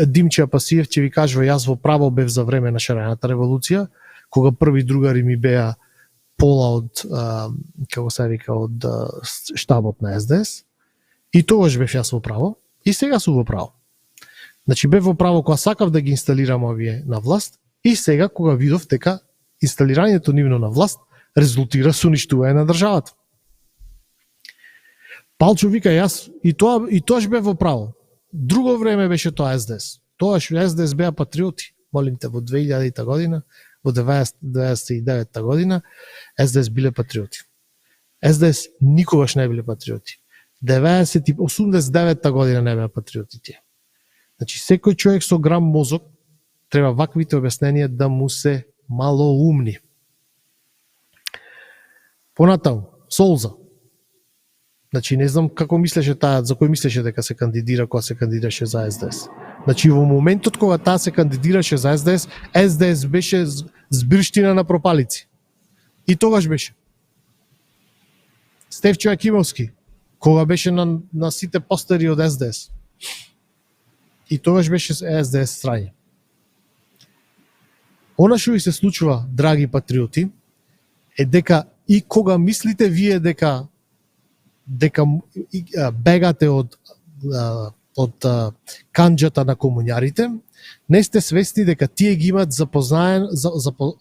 Димче Пасиев ќе ви кажува, јас во право бев за време на шарената револуција, кога први другари ми беа пола од, како се вика, од штабот на СДС, и тогаш бев јас во право, и сега су во право. Значи бев во право кога сакав да ги инсталирам овие на власт, и сега кога видов дека инсталирањето нивно на власт резултира со уништување на државата. Палчо вика, јас и тоаш бев во право. Друго време беше тоа СДС. Тоаш СДС беа патриоти. Молим те, во 2000 година, во 1999 година, СДС биле патриоти. СДС никогаш не биле патриоти. 89 година не беа патриоти тие. Значи, секој човек со грам мозок треба ваквите објасненија да му се малоумни. Понатаму, Солза. Значи, не знам како мислеше таа, за кој мислеше дека се кандидира кога се кандидираше за СДС. Значи, во моментот кога таа се кандидираше за СДС, СДС беше збирштина на пропалици. И тогаш беше. Стефчо Акимовски, кога беше на сите постери од СДС. И тогаш беше СДС срање. Она што ви се случува, драги патриоти, е дека и кога мислите вие дека бегате од канџата на комуњарите, не сте свесни дека тие ги имат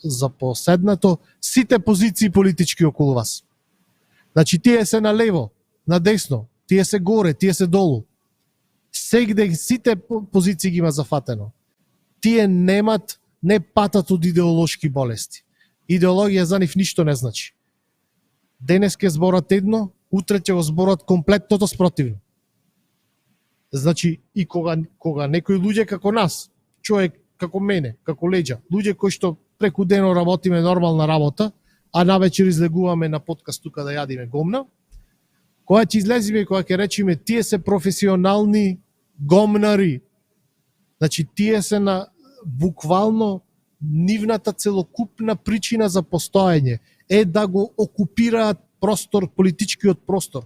запоседнато сите позиции политички околу вас. Значи, тие се на лево, на десно, тие се горе, тие се долу. Сегде сите позиции ги има зафатено. Тие не патат од идеолошки болести. Идеологија за нив ништо не значи. Денес ќе зборат едно, утре ќе го зборат комплетното спротивно. Значи, и кога некои луѓе како нас, човек како мене, како Леđa, луѓе кои што преку дено работиме нормална работа, а навечер излегуваме на подкаст тука да јадиме гомна, кога ќе излезиме и кога ќе речиме тие се професионални гомнари, значи тие се на буквално нивната целокупна причина за постоење е да го окупираат простор, политичкиот простор,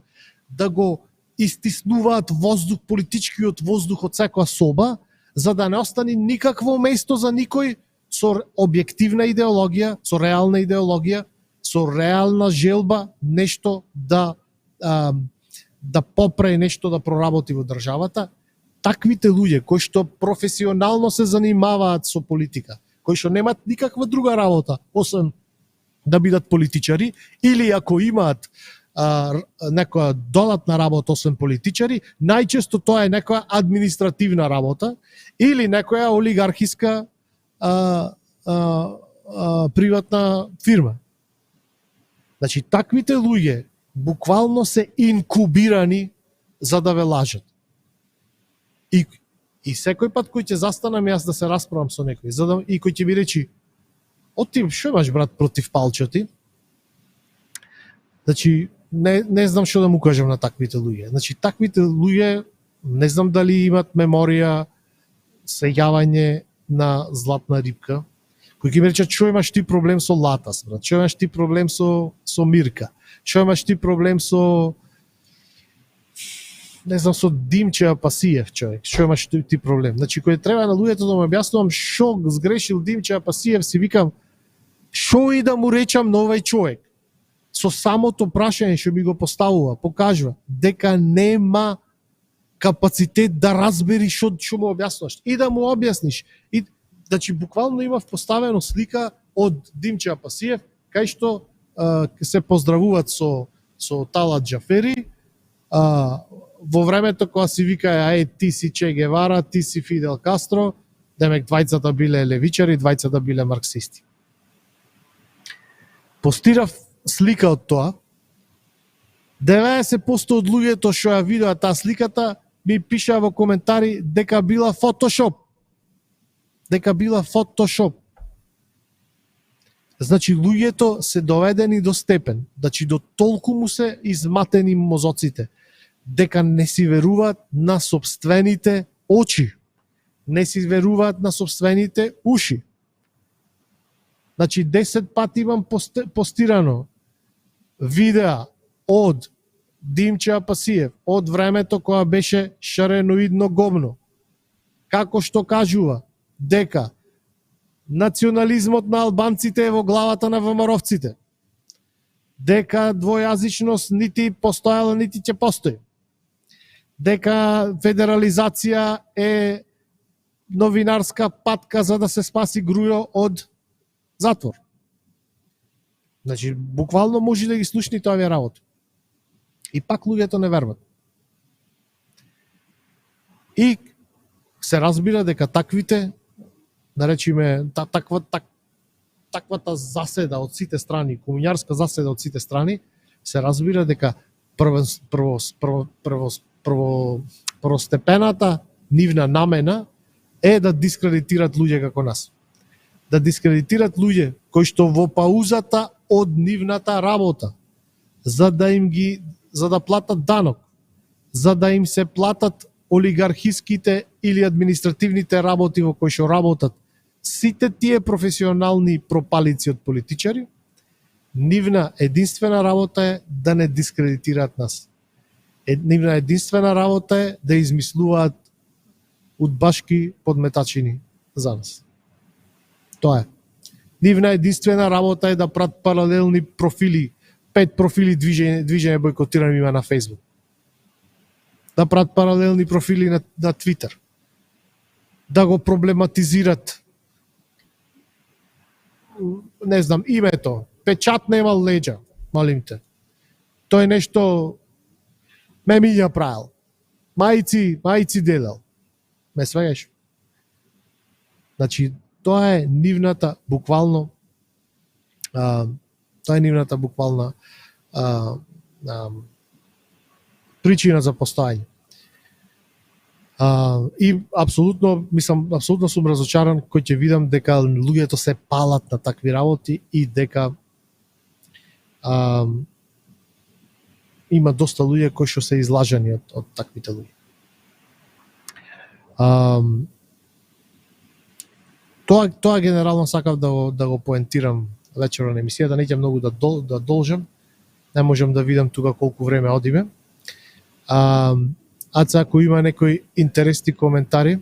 да го истиснуваат воздух, политичкиот воздух од секоја соба, за да не остане никакво место за никој со објективна идеологија, со реална желба нешто да попре, нешто да проработи во државата. Таквите луѓе кои што професионално се занимаваат со политика, кои што немаат никаква друга работа освен да бидат политичари, или ако имаат некоја додатна работа освен политичари, најчесто тоа е некоја административна работа или некоја олигархиска приватна фирма. Значи, таквите луѓе буквално се инкубирани за да ве лажат. И секој пат кој ќе застанам јас да се расправам со некој, и кој ќе ми речи, ти што имаш, брат, против Палчо ти? Значи, не знам што да му кажам на таквите луѓе. Значи, таквите луѓе, не знам дали имат меморија, сејавање на златна рибка, кој ќе ми рече, што имаш ти проблем со Латас, брат? Што имаш ти проблем со Мирка? Што имаш ти проблем со, не знам, со Димче Пасиев, човек? Што имаш ти проблем? Значи, кој треба на луѓето да му објаснувам што сгрешил Димче Пасиев, си викам, што и да му речам на овој човек? Со самото прашање што ми го поставува, покажува дека нема капацитет да разбери што му објаснуваш и да му објасниш. И значи буквално имав поставено слика од Димче Пасиев кај што се поздравуваат со Талат Џафери во времето кога си вика ти си Че Гевара, ти си Фидел Кастро, демек двајцата биле левичари, двајцата биле марксисти. Постирав слика од тоа, 90% од луѓето што ја видеа таа сликата ми пишаа во коментари дека била фотошоп. Значи луѓето се доведени до степен, значи до толку му се изматени мозоците, дека не си веруваат на сопствените очи, не си веруваат на сопствените уши. Значи 10 пати имам постирано видеа од Димче Апасиев, од времето кога беше шареноидно гомно, како што кажува дека национализмот на албанците е во главата на ВМРО-вците, дека двојазичност нити постојала, нити ќе постои, дека федерализација е новинарска патка за да се спаси Грујо од затвор. Значи, буквално може да ги слушни тоа работи. И пак луѓето не верват. И се разбира дека таквите, наречиме, таквата заседа од сите страни, комуњарска заседа од сите страни, се разбира дека првостепената нивна намена е да дискредитират луѓе како нас. Да дискредитират луѓе кои што во паузата од нивната работа, за да платат данок, за да им се платат олигархиските или административните работи во кои што работат сите тие професионални пропалици од политичари, нивна единствена работа е да не дискредитираат нас. Нивна единствена работа е да измислуваат удбашки подметачини за нас. Тоа е. Нивна единствена работа е да прават паралелни профили, 5 профили движење бойкотирани има на Facebook. Да прават паралелни профили на Twitter. Да го проблематизират, не знам, името, печат немал леđa, молим те. Тоа е нешто мемиња правил. Мајци делал. Ме сваѓаш? Значи, тоа е нивната буквално причина за постојање. И апсолутно сум разочаран кој ќе видам дека луѓето се палат на такви работи и дека има доста луѓе кои што се излажани од таквите луѓе. Тоа генерално сакав да го поентирам вечерот на емисија, да не ќе многу да должам. Не можам да видам тука колку време одиме. Ако има некои интересни коментари,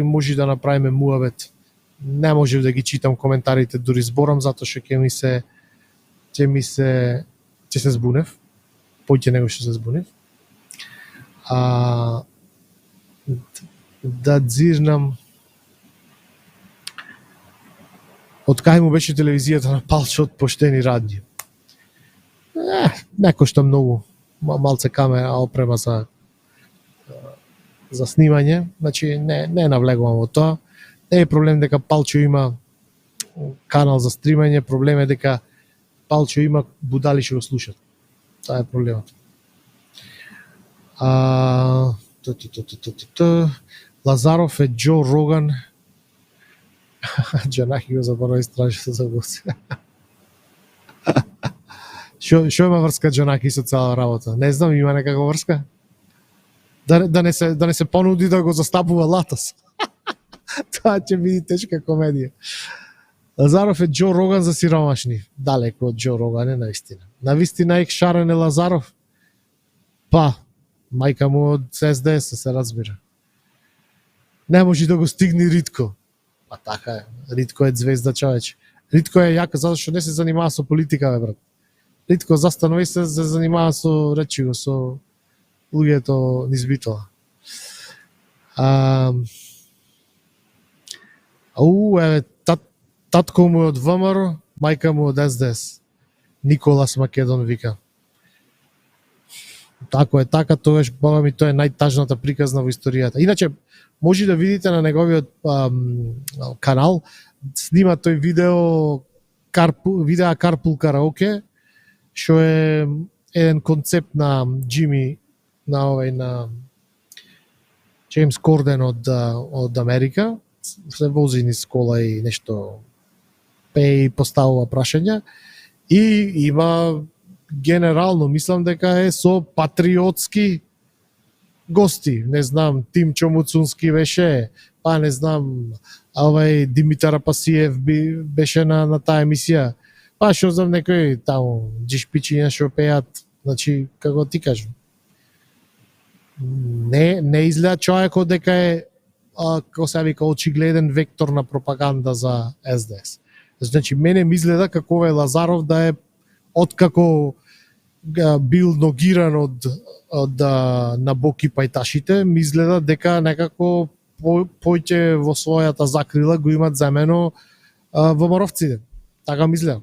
може да направиме муабет. Не можев да ги читам коментарите, дури зборам, затоа што ќе се збунев. Поќе него што се збунев. Да дзирнам од кај му беше телевизијата на Палчо од Поштени радио. Не кошта многу, малце камера опрема за снимање, значи не навлегувам во тоа. Не е проблем дека Палчо има канал за стримање, проблем е дека Палчо има будали што го слушат. Тоа е проблемот. Лазаров е Џо Роган. Џанахи го заборави страшно за гост. Што има врска Џанаки со цела работа? Не знам, има некаква врска? Да не се понуди да го застапува Латос. Тоа ќе биде тешка комедија. Лазаров е Џо Роган за сиромашни. Далеко од Џо Роган е наистина. Навистина е Шарен е Лазаров. Па, мајка му од СДС се разбира. Не може да го стигне Ритко. Па така е. Ритко е звезда, човече. Ритко е јака затоа што не се занимава со политика, бе, брат. Ритко застанува и се занимава со речиго, со луѓето низ битола. Татко му од ВМРО, мајка му од СДС. Николас Македон вика. Тако е така, тогаш, бога ми, тоа е најтажната приказна во историјата. Иначе, може да видите на неговиот канал, снима тој видео Carpool Karaoke, што е еден концепт на Джими, на Джеймс Корден од Америка. Се вози низ кола и нешто пее и поставува прашања. И има генерално, мислам дека е со патриотски гости. Не знам, Тим Чомуцунски беше, па не знам, Димитар Апасиев беше на таа емисија. Па што знам некои таму джишпичиња што пеат, значи како ти кажам. Не изгледа човекот дека е како се вика очигледен вектор на пропаганда за СДС. Значи мене ми изгледа како овој Лазаров да е откако бил ногиран од на Боки пајташите, ми изгледа дека некако поќе во својата закрила го имат замено ВМРО-вците. Така ми изгледа.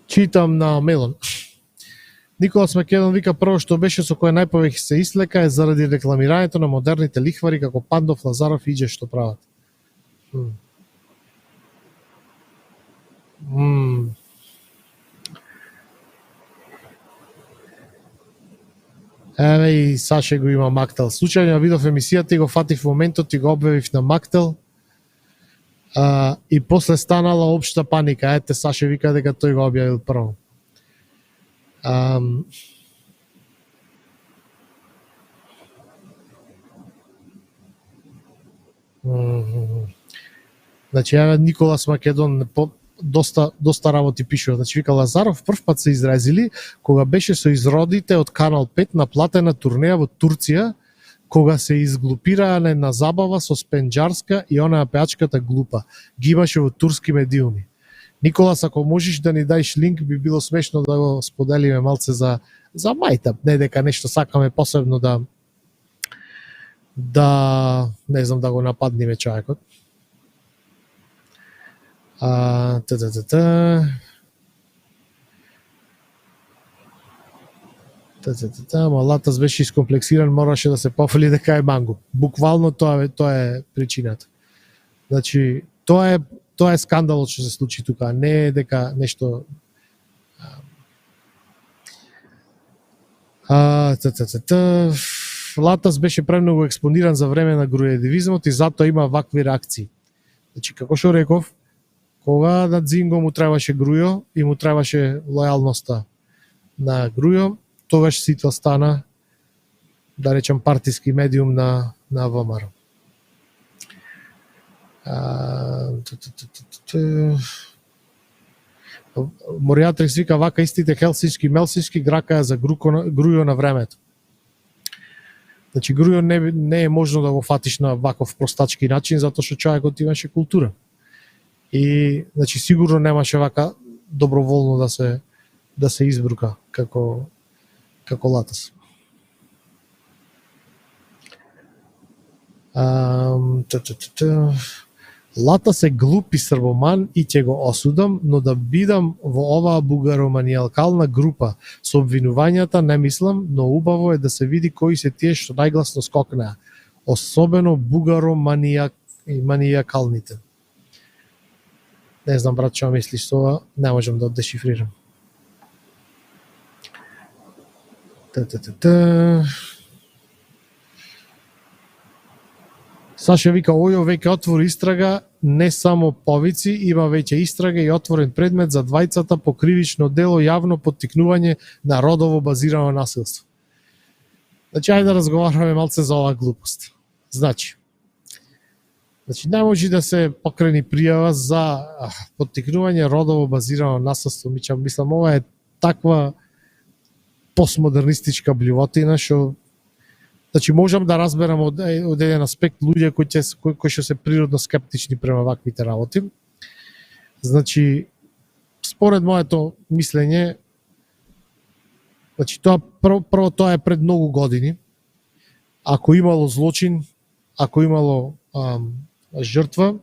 Читам на Мелон. Николас Македон вика прво што беше со кој најповеќе се ислека е заради рекламирањето на модерните лихвари како Пандов, Лазаров и што прават. Еве и Саше го има Мактел. Случајно видов емисијата и го фатив моментот и го објавив на Мактел. И после станала општа паника. Ете, Саше вика дека тој го објавил прво. Значи, еве Николас Македон доста работи пишува. Значи, вика Лазаров прв пат се изразили кога беше со изродите од Канал 5 на платена турнеја во Турција, кога се изглупираа на една забава со Спенџарска и онаа пеачката Глупа. Ги имаше во турски медиуми. Николас, ако можеш да ни даеш линк, би било смешно да го споделиме малце за мајтап, не дека нешто сакаме посебно да не знам да го нападниме човекот. Латас беше искомплексиран, мораше да се пофали дека е мангуп. Буквално тоа е причината. Значи, тоа е скандалот што се случи тука, не е дека нешто Латас беше премногу експониран за време на груедивизмот и затоа има вакви реакции. Значи, како што реков, кога на Дзинго му требаше Грујо и му требаше лојалноста на Грујо, тогаш Сител стана, да речем, партиски медиум на ВМРО. Моријатрикс вика вака истите хелсински мелсински гракаја за Грујо на времето. Значи Грујо не е можно да го фатиш на ваков простачки начин, затоа што човекот имаше култура. И значи сигурно немаше вака доброволно да се избрука како Латас. Латас е глуп и србоман и ќе го осудам, но да бидам во оваа бугароманијалкална група со обвинувањата не мислам, но убаво е да се види кои се тие што најгласно скокнаа, особено бугароманијакалните. Не знам, брат, што мислиш со ова, не можам да дешифрирам. Саша вика, Ојо веќе отвори истрага, не само повици, има веќе истрага и отворен предмет за двајцата по кривично дело јавно поттикнување на родово базирано насилство. Значи, ајде да разговараме малце за оваа глупост. Значи, не може да се покрени пријава за поттикнување родово базирано насилство. Мислам, ова е таква постмодернистичка блювотина што значи можам да разберам од еден аспект луѓе кои што се природно скептични према ваквите работи. Значи според моето мислење, значи тоа прво тоа е пред многу години. Ако имало злочин, ако имало жртва,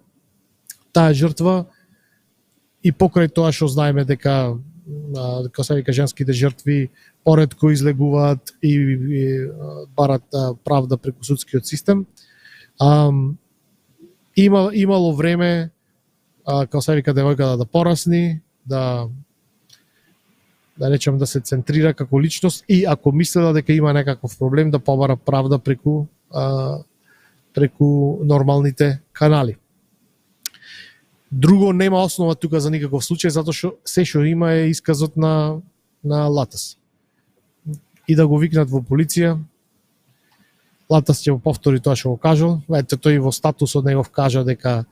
таа жртва и покрај тоа што знаеме дека како се вика женските жртви поретко излегуваат и барат правда преку судскиот систем. Имало време како се вика девојката да порасни, да речем да се центрира како личност и ако мислела дека има некаков проблем да побара правда преку нормалните канали. Друго нема основа тука за никаков случај, затоа што се што има е исказот на Латас. И да го викнат во полиција. Латас ќе го повтори тоа што го кажал. Ете, тој во статусот негов кажа дека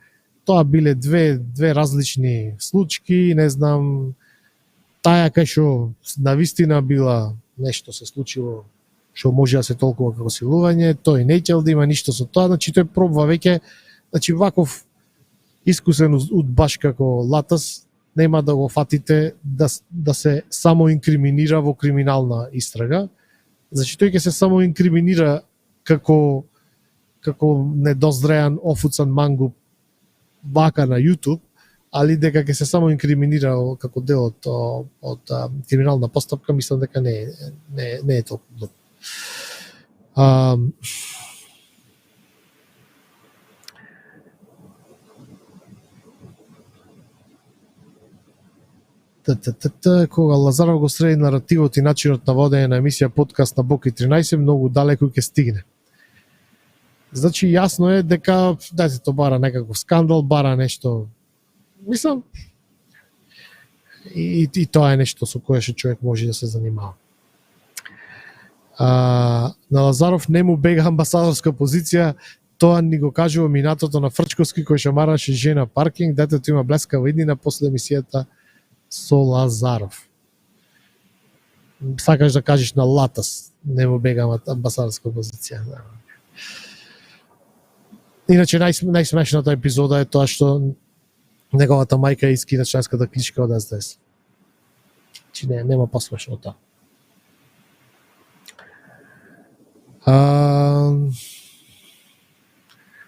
тоа биле две различни случаи, не знам, таја кај што навистина била нешто се случило што може да се толкува како силување, тој не ќе да има ништо со тоа, значи тој пробва веќе, значи ваков искусен удбаш како Латас нема да го фатите да се само инкриминира во криминална истрага. Значи тој ќе се само инкриминира како недозреан офуцан мангуп вака на YouTube, али дека ќе се само инкриминира како дел од криминална постапка, мислам дека не е толку добро. Кога Лазаров го среди наративот и начинот на водење на емисија подкаст на Боки 13, многу далеко ќе стигне. Значи јасно е дека детето бара некаков скандал, бара нешто. Мислам, и тоа е нешто со кое што човек може да се занимава. На Лазаров не му бега амбасадорска позиција, тоа ни го кажува минатото на Фрчковски кој шамараше жена паркинг, детето има блескава иднина после емисијата со Лазаров. Сакаш да кажеш на Латас, не му бега амбасадорска позиција. Иначе најсмешната епизода е тоа што неговата мајка искина членската книжка од СДС. Чи нема посмешно тоа.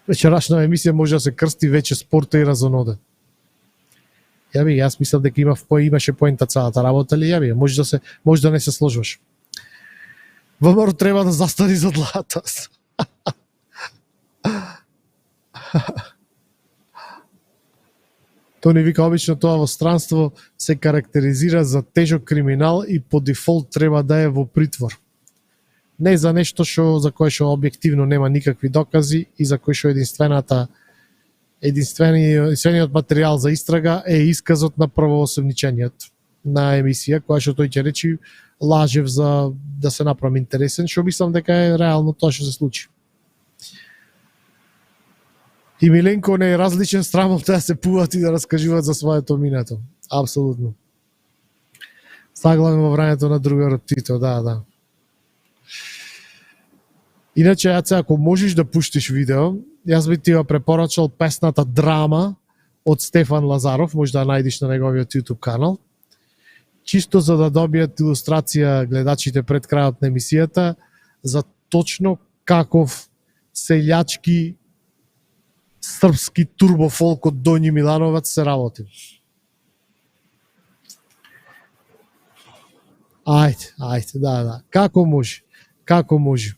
Вечерашна емисија може да се крсти веќе спорта и разоноде. Јас мислам дека имаше поента целата работа, или може да не се сложуваш. ВМРО треба да застани зад Латас. Тони вика, обично тоа во странство се карактеризира за тежок криминал и по дефолт треба да е во притвор. Не за нешто за кое што објективно нема никакви докази и за кој што единствениот материјал за истрага е исказот на првоосомничениот на емисија, која што тој ќе речи лажев за да се направам интересен, што мислам дека е реално тоа што се случи. И Миленко не е различен, срамот да се пуват и да раскажуваат за своето минато. Апсолутно. Заглавен во времето на другарот Тито, да. Иначе, ако можеш да пуштиш видео, јас би ти ја препорачал песната Драма од Стефан Лазаров, може да најдеш на неговиот YouTube канал. Чисто за да добијат илустрација гледачите пред крајот на емисијата за точно каков селјачки српски турбофолк од Доњи Милановац се работи. Ајде, да. Како може?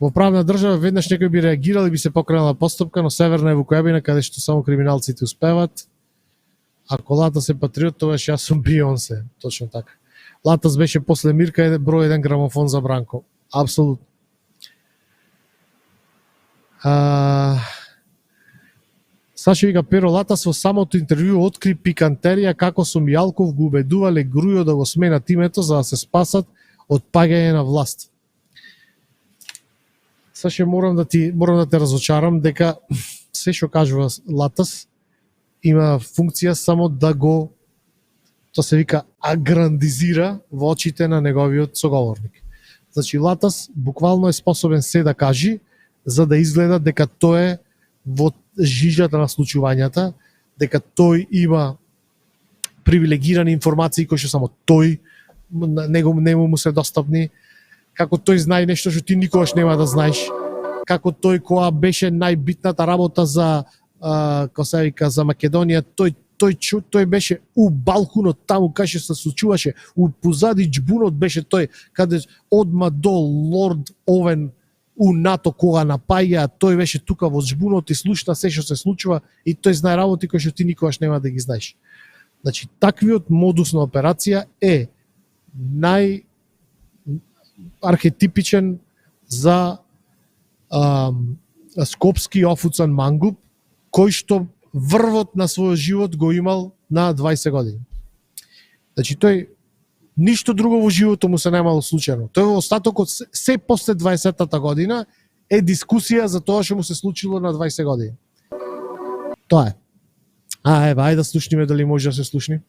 Во правна држава веднаш некој би реагирал и би се покренала постапка, но Северна е Вукојабина каде што само криминалците успеват. Ако Латас е патриот, тогаш јас сум Бионсе. Точно така. Латас беше после Мирка број 1 грамофон за Бранко. Апсолутно. Сашо вика, Перо Латас во самото интервју откри пикантерија како сум Јалков го убедувале Грујо да го сменат името за да се спасат од паѓање на власт. Саше, морам да те разочарам дека се што кажува Латас има функција само да го, тоа се вика, аграндизира во очите на неговиот соговорник. Значи Латас буквално е способен се да кажи за да изгледа дека тој е во жижата на случувањата, дека тој има привилегирани информации кои што само тој не му се достапни, како тој знае нешто што ти никогаш нема да знаеш, како тој која беше најбитната работа за за Македонија, тој беше у балкунот таму кај што се случуваше, у позади џбунот беше тој, каде одма до Лорд Овен у НАТО кога напаѓа, тој беше тука во џбунот и слушна се што се случува и тој знае работи кои што ти никогаш нема да ги знаеш. Значи, таквиот модус на операција е архетипичен за скопски офуцан мангуп, кој што врвот на својот живот го имал на 20 години. Значи, тој Ништо друго во живото му се немало случајно. Тој во остатокот се после 20-та година е дискусија за тоа што му се случило на 20 години. Тоа е. Ајде да слушниме дали може да се слушни.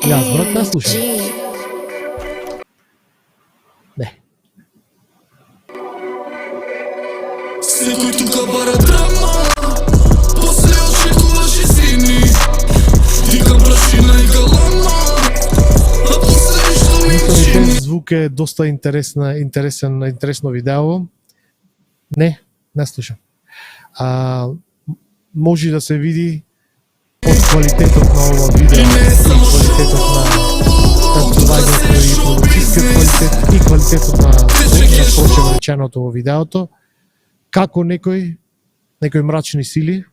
Јас брат не слушам. Не. Секој тука бара драма, после очекуваш изини. Дика прашина и галама, а после што ми Без звук е доста интересно видео. Не слушам. Може да се види од квалитетот на ова видео, квалитетот на танцувањето и продукцијскиот квалитет и квалитетот на прочем реченото во видеото, како некои мрачни сили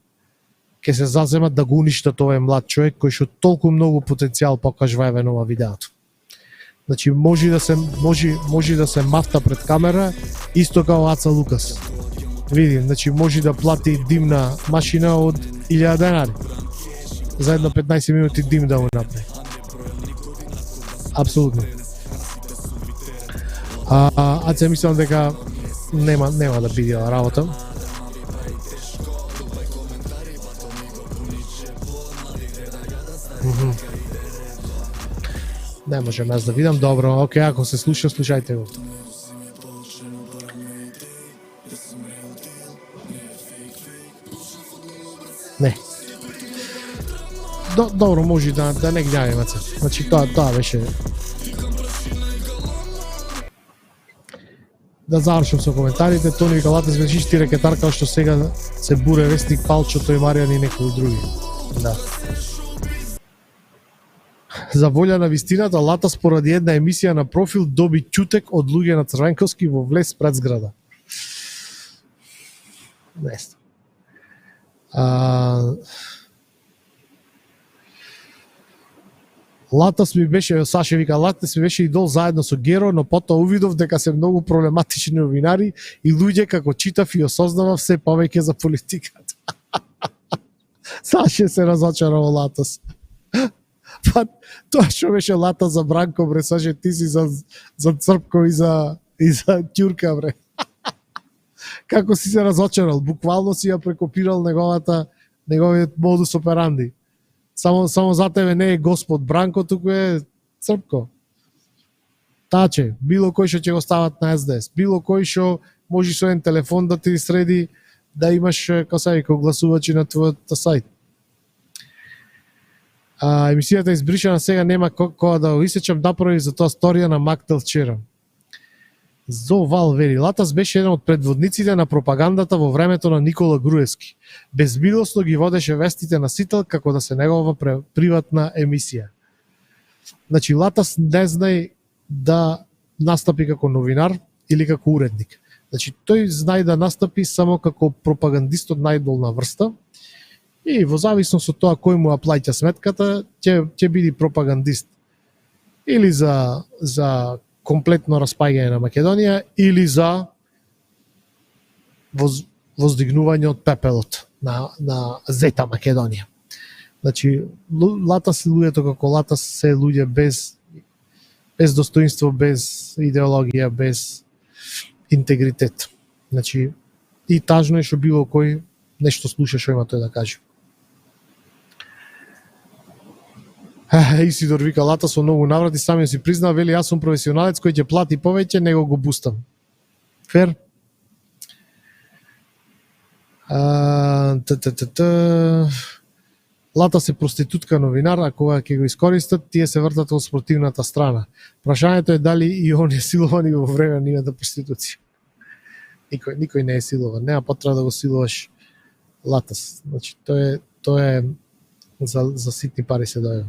ќе се заземат да го уништат овој млад човек кој што толку многу потенцијал покажува еве на ова видеото. Значи може да се мафта пред камера исто као Аца Лукас. Види, значи може да плати димна машина од 1000 денари. За едно 15 минути дим да му направи. Апсолутно. Аце мислам дека нема да биде ова работа. Не можам јас да видам. Добро, окей, ако се слуша, слушајте го. Не. Добро, може да не ги ѓавиме се. Значи тоа беше. Да завршам со коментарите. Тони вика Латес беше чисти рекетар као што сега се буре Вестник Палчо, тој Маријан и некои други. Да. За волја на вистината, Латас поради една емисија на профил доби ќутек од луѓе на Црвенковски во влез пред зграда. Не знам. Латас ми беше, Саше вика, Латас ми беше идол заедно со Геро, но потоа увидов дека се многу проблематични новинари и луѓе како читав и осознавав се повеќе за политиката. Саше се разочара во Латас. Па тоа што беше Латас за Бранко, бре, Саше ти си за Црпко и за Ќурка, бре. Како си се разочарал, буквално си ја прекопирал неговиот модус операнди. Само за тебе не е Господ Бранко, туку е Црпко. Таче, било кој што ќе го стават на СДС, било кој што може со еден телефон да ти среди да имаш, како се вика, гласувачи на твојот сајт. Емисијата е избришана, сега нема кога да го исечам, направи за тоа сторија на Мактел вчера. Зовал вери, Латас беше еден од предводниците на пропагандата во времето на Никола Груевски. Безмилосно ги водеше вестите на Сител како да се негова приватна емисија. Значи, Латас не знае да настапи како новинар или како уредник. Значи, тој знае да настапи само како пропагандист од најдолна врста и во зависност од тоа кој му ја плаќа сметката, ќе биде пропагандист. Или за комплетно распаѓање на Македонија или за воздигнување од пепелот на Зета Македонија. Значи, Латас и луѓето како Латас се луѓе без достоинство, без идеологија, без интегритет. Значи, и тажно е што било кој нешто слуша што има тој да каже. Исидор вика, Латас со многу наврати самиот си признава, вели, јас сум професионалец кој ќе плати повеќе, него го бустам. Фер? Латас е проститутка новинар, а кога ќе го искористат, тие се вртат во спротивната страна. Прашањето е дали и он е силован и во време на нивната проституција. Никој не е силован, нема потреба да го силуваш Латас. Значи, тоа е за ситни пари се дојава.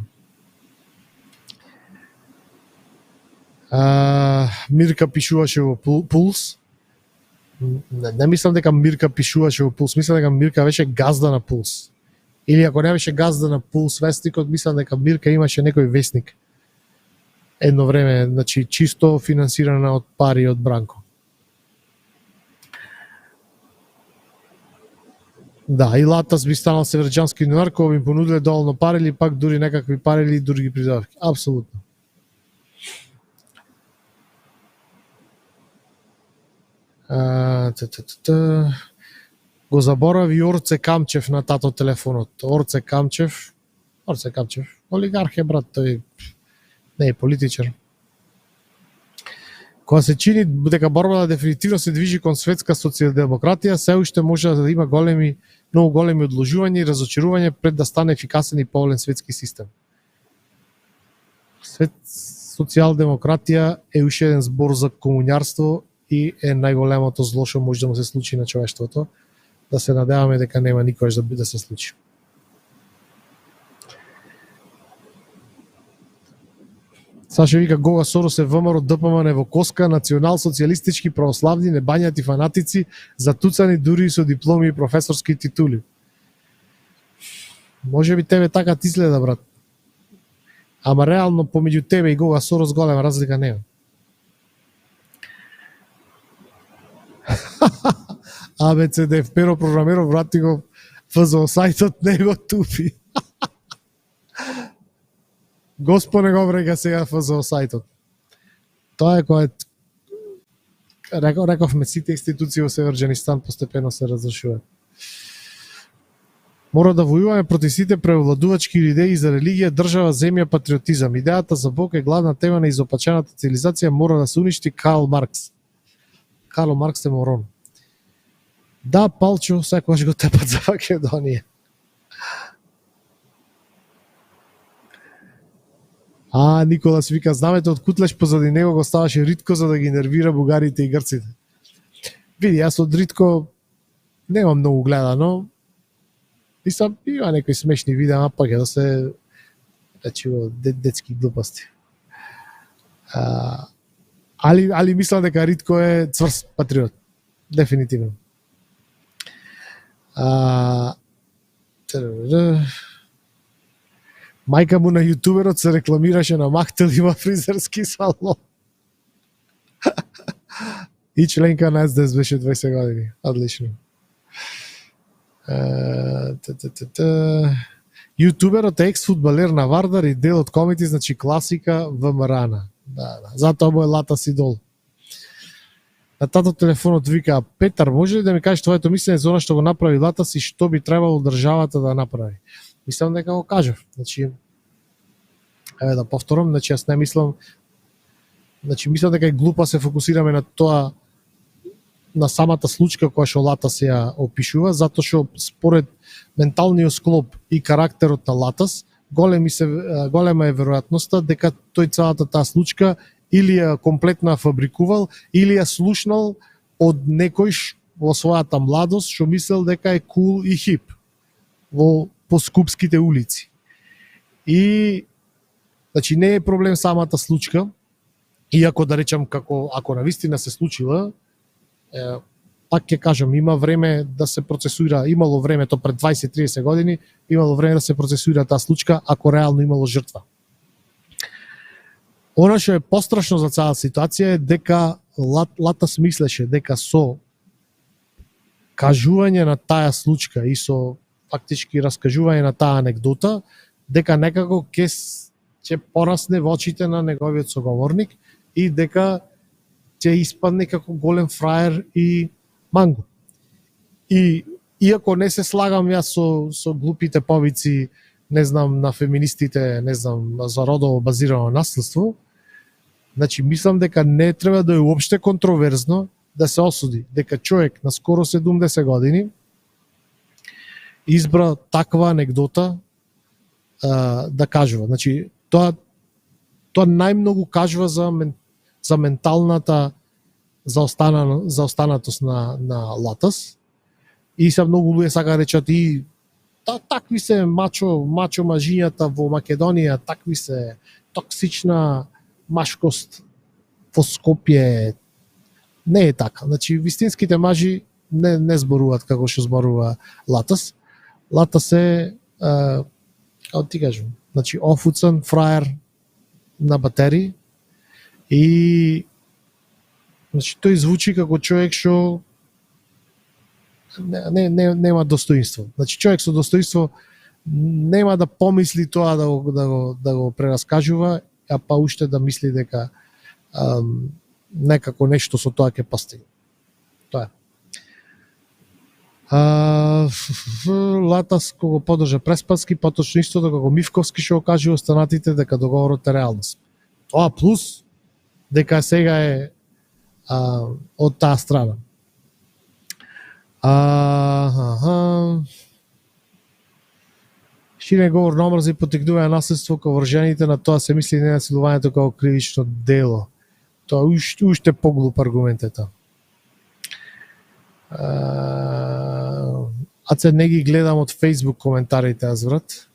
Мирка пишуваше во Пулс. Не мислам дека Мирка пишуваше во Пулс, мислам дека Мирка беше газда на Пулс. Или ако не беше газда на Пулс вестникот, мислам дека Мирка имаше некој вестник. Едно време, значи чисто финансирана од пари од Бранко. Да, и Латас би станал северџански новинар кој би им понудиле доволно пари или пак дури некакви пари или други придобивки. Апсолутно. Го заборави Орце Камчев на тато телефонот. Орце Камчев, олигарх е, брат, тој не е политичар. Кога се чини дека борбата дефинитивно се движи кон светска социјалдемократија, се уште може да има многу големи одложувања и разочарување пред да стане ефикасен и поволен светски систем. Социјалдемократија е уште еден збор за комуњарство и е најголемото зло што може да му се случи на човештвото. Да се надеваме дека нема никош да се случи. Саша вика Гога Сорос е ВМРО ДПМН во Коска, национал-социјалистички, православни, небањати фанатици, затуцани дури со дипломи и професорски титули. Може би тебе така ти изгледа, брат. Ама реално помеѓу тебе и Гога Сорос голема разлика нема. ABCDF Pero програмеров врати го ФЗО сајтот, не го тупи. Госпо не го врега сега ФЗО сајтот. Тоа е кое рековме сите институции во Северџанистан постепено се разрушуваат. Мора да војуваме против сите превладувачки идеи за религија, држава, земја, патриотизам. Идејата за Бог е главна тема на изопачената цивилизација, мора да се уништи Карл Маркс. Карл Маркс е морон. Да, Палчо, секогаш го тепат за Македонија. Николас вика, знамето од Кутлеш позади него го ставаше Ритко за да ги нервира бугарите и грците. Види, јас од Ритко немам многу гледано. Има некои смешни видеа, пак е да се речиво детски глупости. Али мислам дека Ритко е цврст патриот. Дефинитивно. Мајка му на јутуберот се рекламираше на Махтел, има фризерски салон. И членка на СДС беше 20 години. Одлично. Јутуберот е екс-фудбалер на Вардар и дел од комити, значи класика ВМРО. Да. Затоа му е Латас идол. На тато телефонот вика, Петар, може ли да ми кажеш твоето мислење за она што го направи Латас и што би требало државата да направи? Мислам дека го кажав. Значи, да повторам, значи јас не мислам, значи мислам дека е глупо се фокусираме на тоа, на самата случка која што Латас ја опишува, затоа што според менталниот склоп и карактерот на Латас, голема е веројатноста дека тој целата таа случка или ја комплетно фабрикувал, или ја слушнал од некој во својата младост што мислел дека е кул и хип по скупските улици. И значи не е проблем самата случка, иако да речам ако навистина се случила, пак ќе кажам, има време да се процесуира, имало времето пред 20-30 години, имало време да се процесуира таа случка, ако реално имало жртва. Она што е пострашно за цела ситуација е дека Латас мислеше дека со кажување на таа случка и со фактички раскажување на таа анекдота, дека некако ќе порасне во очите на неговиот соговорник и дека ќе испадне како голем фраер и манго. И иако не се слагам јас со глупите повици, не знам, на феминистите, не знам, за родово базирано наследство, значи мислам дека не треба да е уопште контроверзно да се осуди дека човек на скоро 70 години избра таква анекдота да кажува. Значи тоа најмногу кажува за менталната заостанатост на Латас. И се многу луѓе сака да речат и такви се мачо мажињата во Македонија, такви се токсична машкост во Скопје. Не е така. Значи вистинските мажи не зборуваат како што зборува Латас. Латас е како ти кажам, значи офуцан фраер на батери и значи тој звучи како човек што нема достоинство. Значи човек со достоинство нема да помисли тоа да го прераскажува, а па уште да мисли дека некако нешто со тоа ќе постигне. Тоа е. Латас кога подржа Преспански, поточно истото како Мивковски што кажува останатите дека договорот е реалност. Тоа плюс дека сега е од таа страна. Ширен говор на омрза и потикнување наследство кон вржените, на тоа се мисли не насилувањето како кривично дело. Тоа уште поглуп аргумент е тоа. А се не ги гледам од Facebook коментарите, аз врат.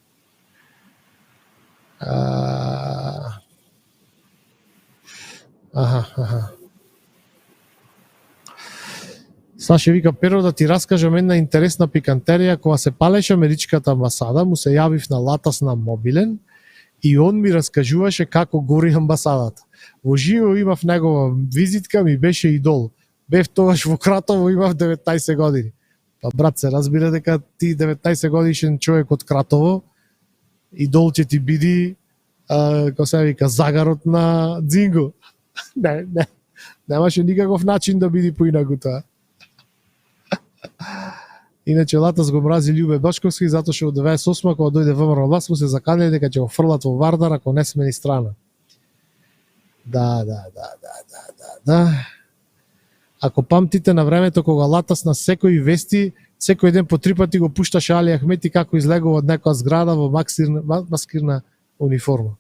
Саше вика, Перо, да ти раскажам една интересна пикантерија. Кога се палеше америчката амбасада, му се јавив на Латас на мобилен и он ми раскажуваше како гори амбасадата. Во живо имав негова визитка, ми беше идол. Бев тогаш во Кратово, имав 19 години. Па брат, се разбира дека ти 19 годишен човек од Кратово, идол ќе ти биди, како се вика, загарот на Дзинго. Немаше никаков начин да биди поинаку тоа. Иначе Латас го мрази Љубе Башковски затоа што од 98 кога дојде ВМРО власт му се заканели дека ќе го фрлат во Вардар ако не смени страна. Да. Ако памтите на времето кога Латас на секои вести, секој ден по 3 пати го пушташе Али Ахмети како излегува од некоја зграда во маскирна униформа.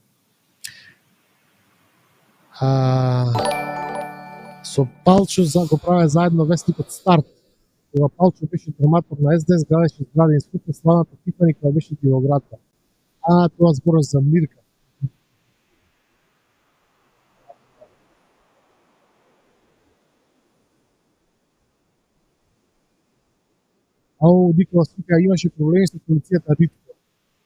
Со Палчо го праве заедно вестникот Старт. Кога Палчо беше информатор на СДС, градеше згради институт славната Тифани која беше Дивоградка. Тоа зборува за Мирка. Никола Свика имаше проблеми со полицијата Ритко.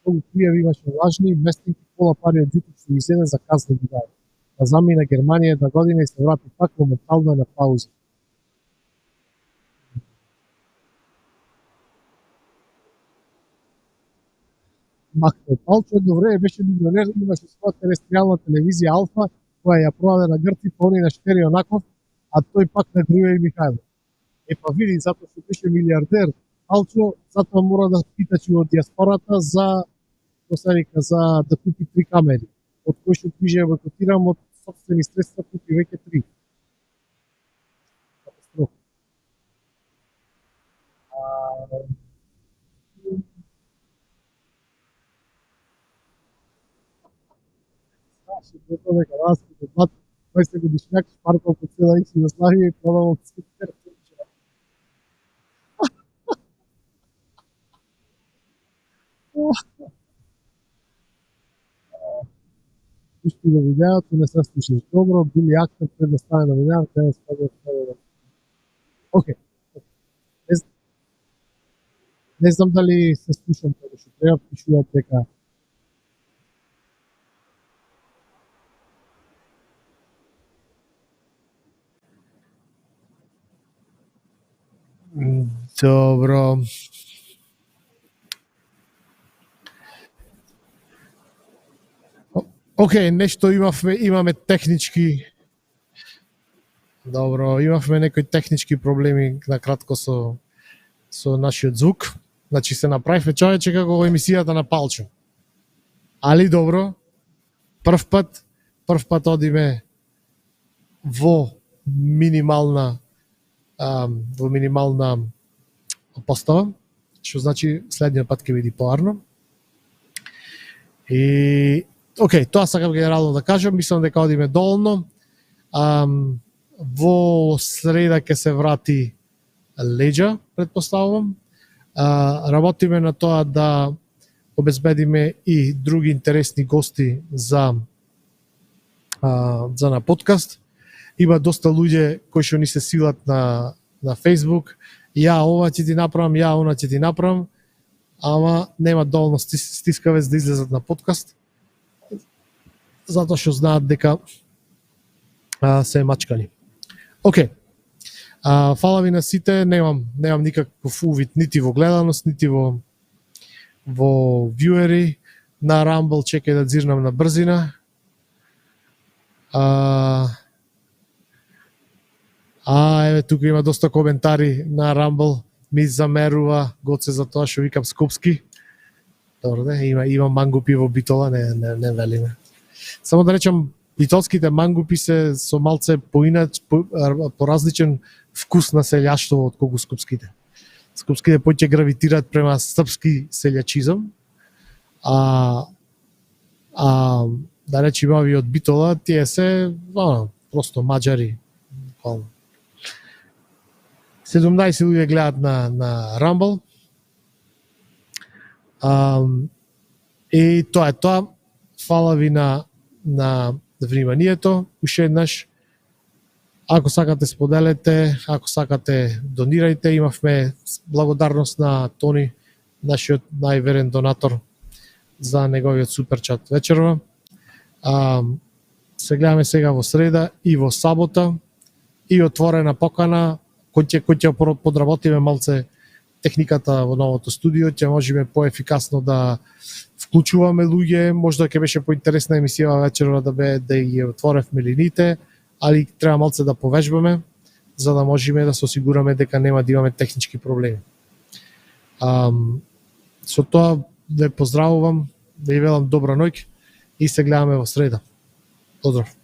Многу пријави имаше лажни, местинки пола пари од Ѓутов што ги седе за казна ги даде. Па замина Германија една година и се врати пак моментално на пауза. Махто Палчо едно време беше милионер, имаше своја терестријална телевизија Алфа, која ја продаде на Грци, пони на Штери Онаков, а тој пак на Груја и Михајлов. Па види, затоа што беше милиардер, Палчо, затоа мора да питачи од диаспората за, за да купи 3 камери, од кои што движење бойкотирам од собствени средства, купи веќе 3. Катастрофа. Што дека раскажа бат 20 годишњак шпаркал по цела Југославија и продавал цифер. Пушти го видеото, не се слушаш добро, били актер пред да стане новинар, денес пак Океј. Не знам дали се слушам како што треба, пишуваат дека добро. Океј, нешто имаме технички. Добро, имавме некои технички проблеми на кратко со нашиот звук. Значи се направивме човече како во емисијата на Палчо. Али добро, прв пат одиме во минимална постава, што значи следниот пат ќе биде поарно. И океј, тоа сакам генерално да кажам, мислам дека одиме доволно. Во среда ќе се врати Леџа, предпоставувам. Работиме на тоа да обезбедиме и други интересни гости за на подкаст. Има доста луѓе кои што ни се силат на Facebook. Ја ова ќе ти направам, ја она ќе ти направам, ама нема доволно стискавец да излезат на подкаст, затоа што знаат дека се мачкани. Океј. Фала ви на сите, немам никаков увид нити во гледаност, нити во вјуери на Rumble, чекај да дзирнам на брзина. Еве тука има доста коментари на Rumble, ми замерува Гоце за тоа што викам скопски. Добро, има мангупи во Битола, не велиме. Само да речам, битолските мангупи се со малце поразличен вкус на селјаштво од колку скопските. Скопските поќе гравитираат према српски селјачизам, да речем ови од Битола, тие се просто маđари. 17 луѓе гледаат на Rumble. И тоа е тоа. Фала ви на вниманието. Уште еднаш, ако сакате споделете, ако сакате донирајте. Имавме благодарност на Тони, нашиот најверен донатор, за неговиот суперчат вечерва. Се гледаме сега во среда и во сабота и отворена покана, кој ќе подработиме малце техниката во новото студио, ќе можеме поефикасно да вклучуваме луѓе, можда ќе беше поинтересна емисија вечерва да ги отворевме линиите, али треба малце да повежбаме, за да можеме да се осигураме дека нема да имаме технички проблеми. Со тоа ве поздравувам, да ви велам добра ноќ и се гледаме во среда. Поздрав!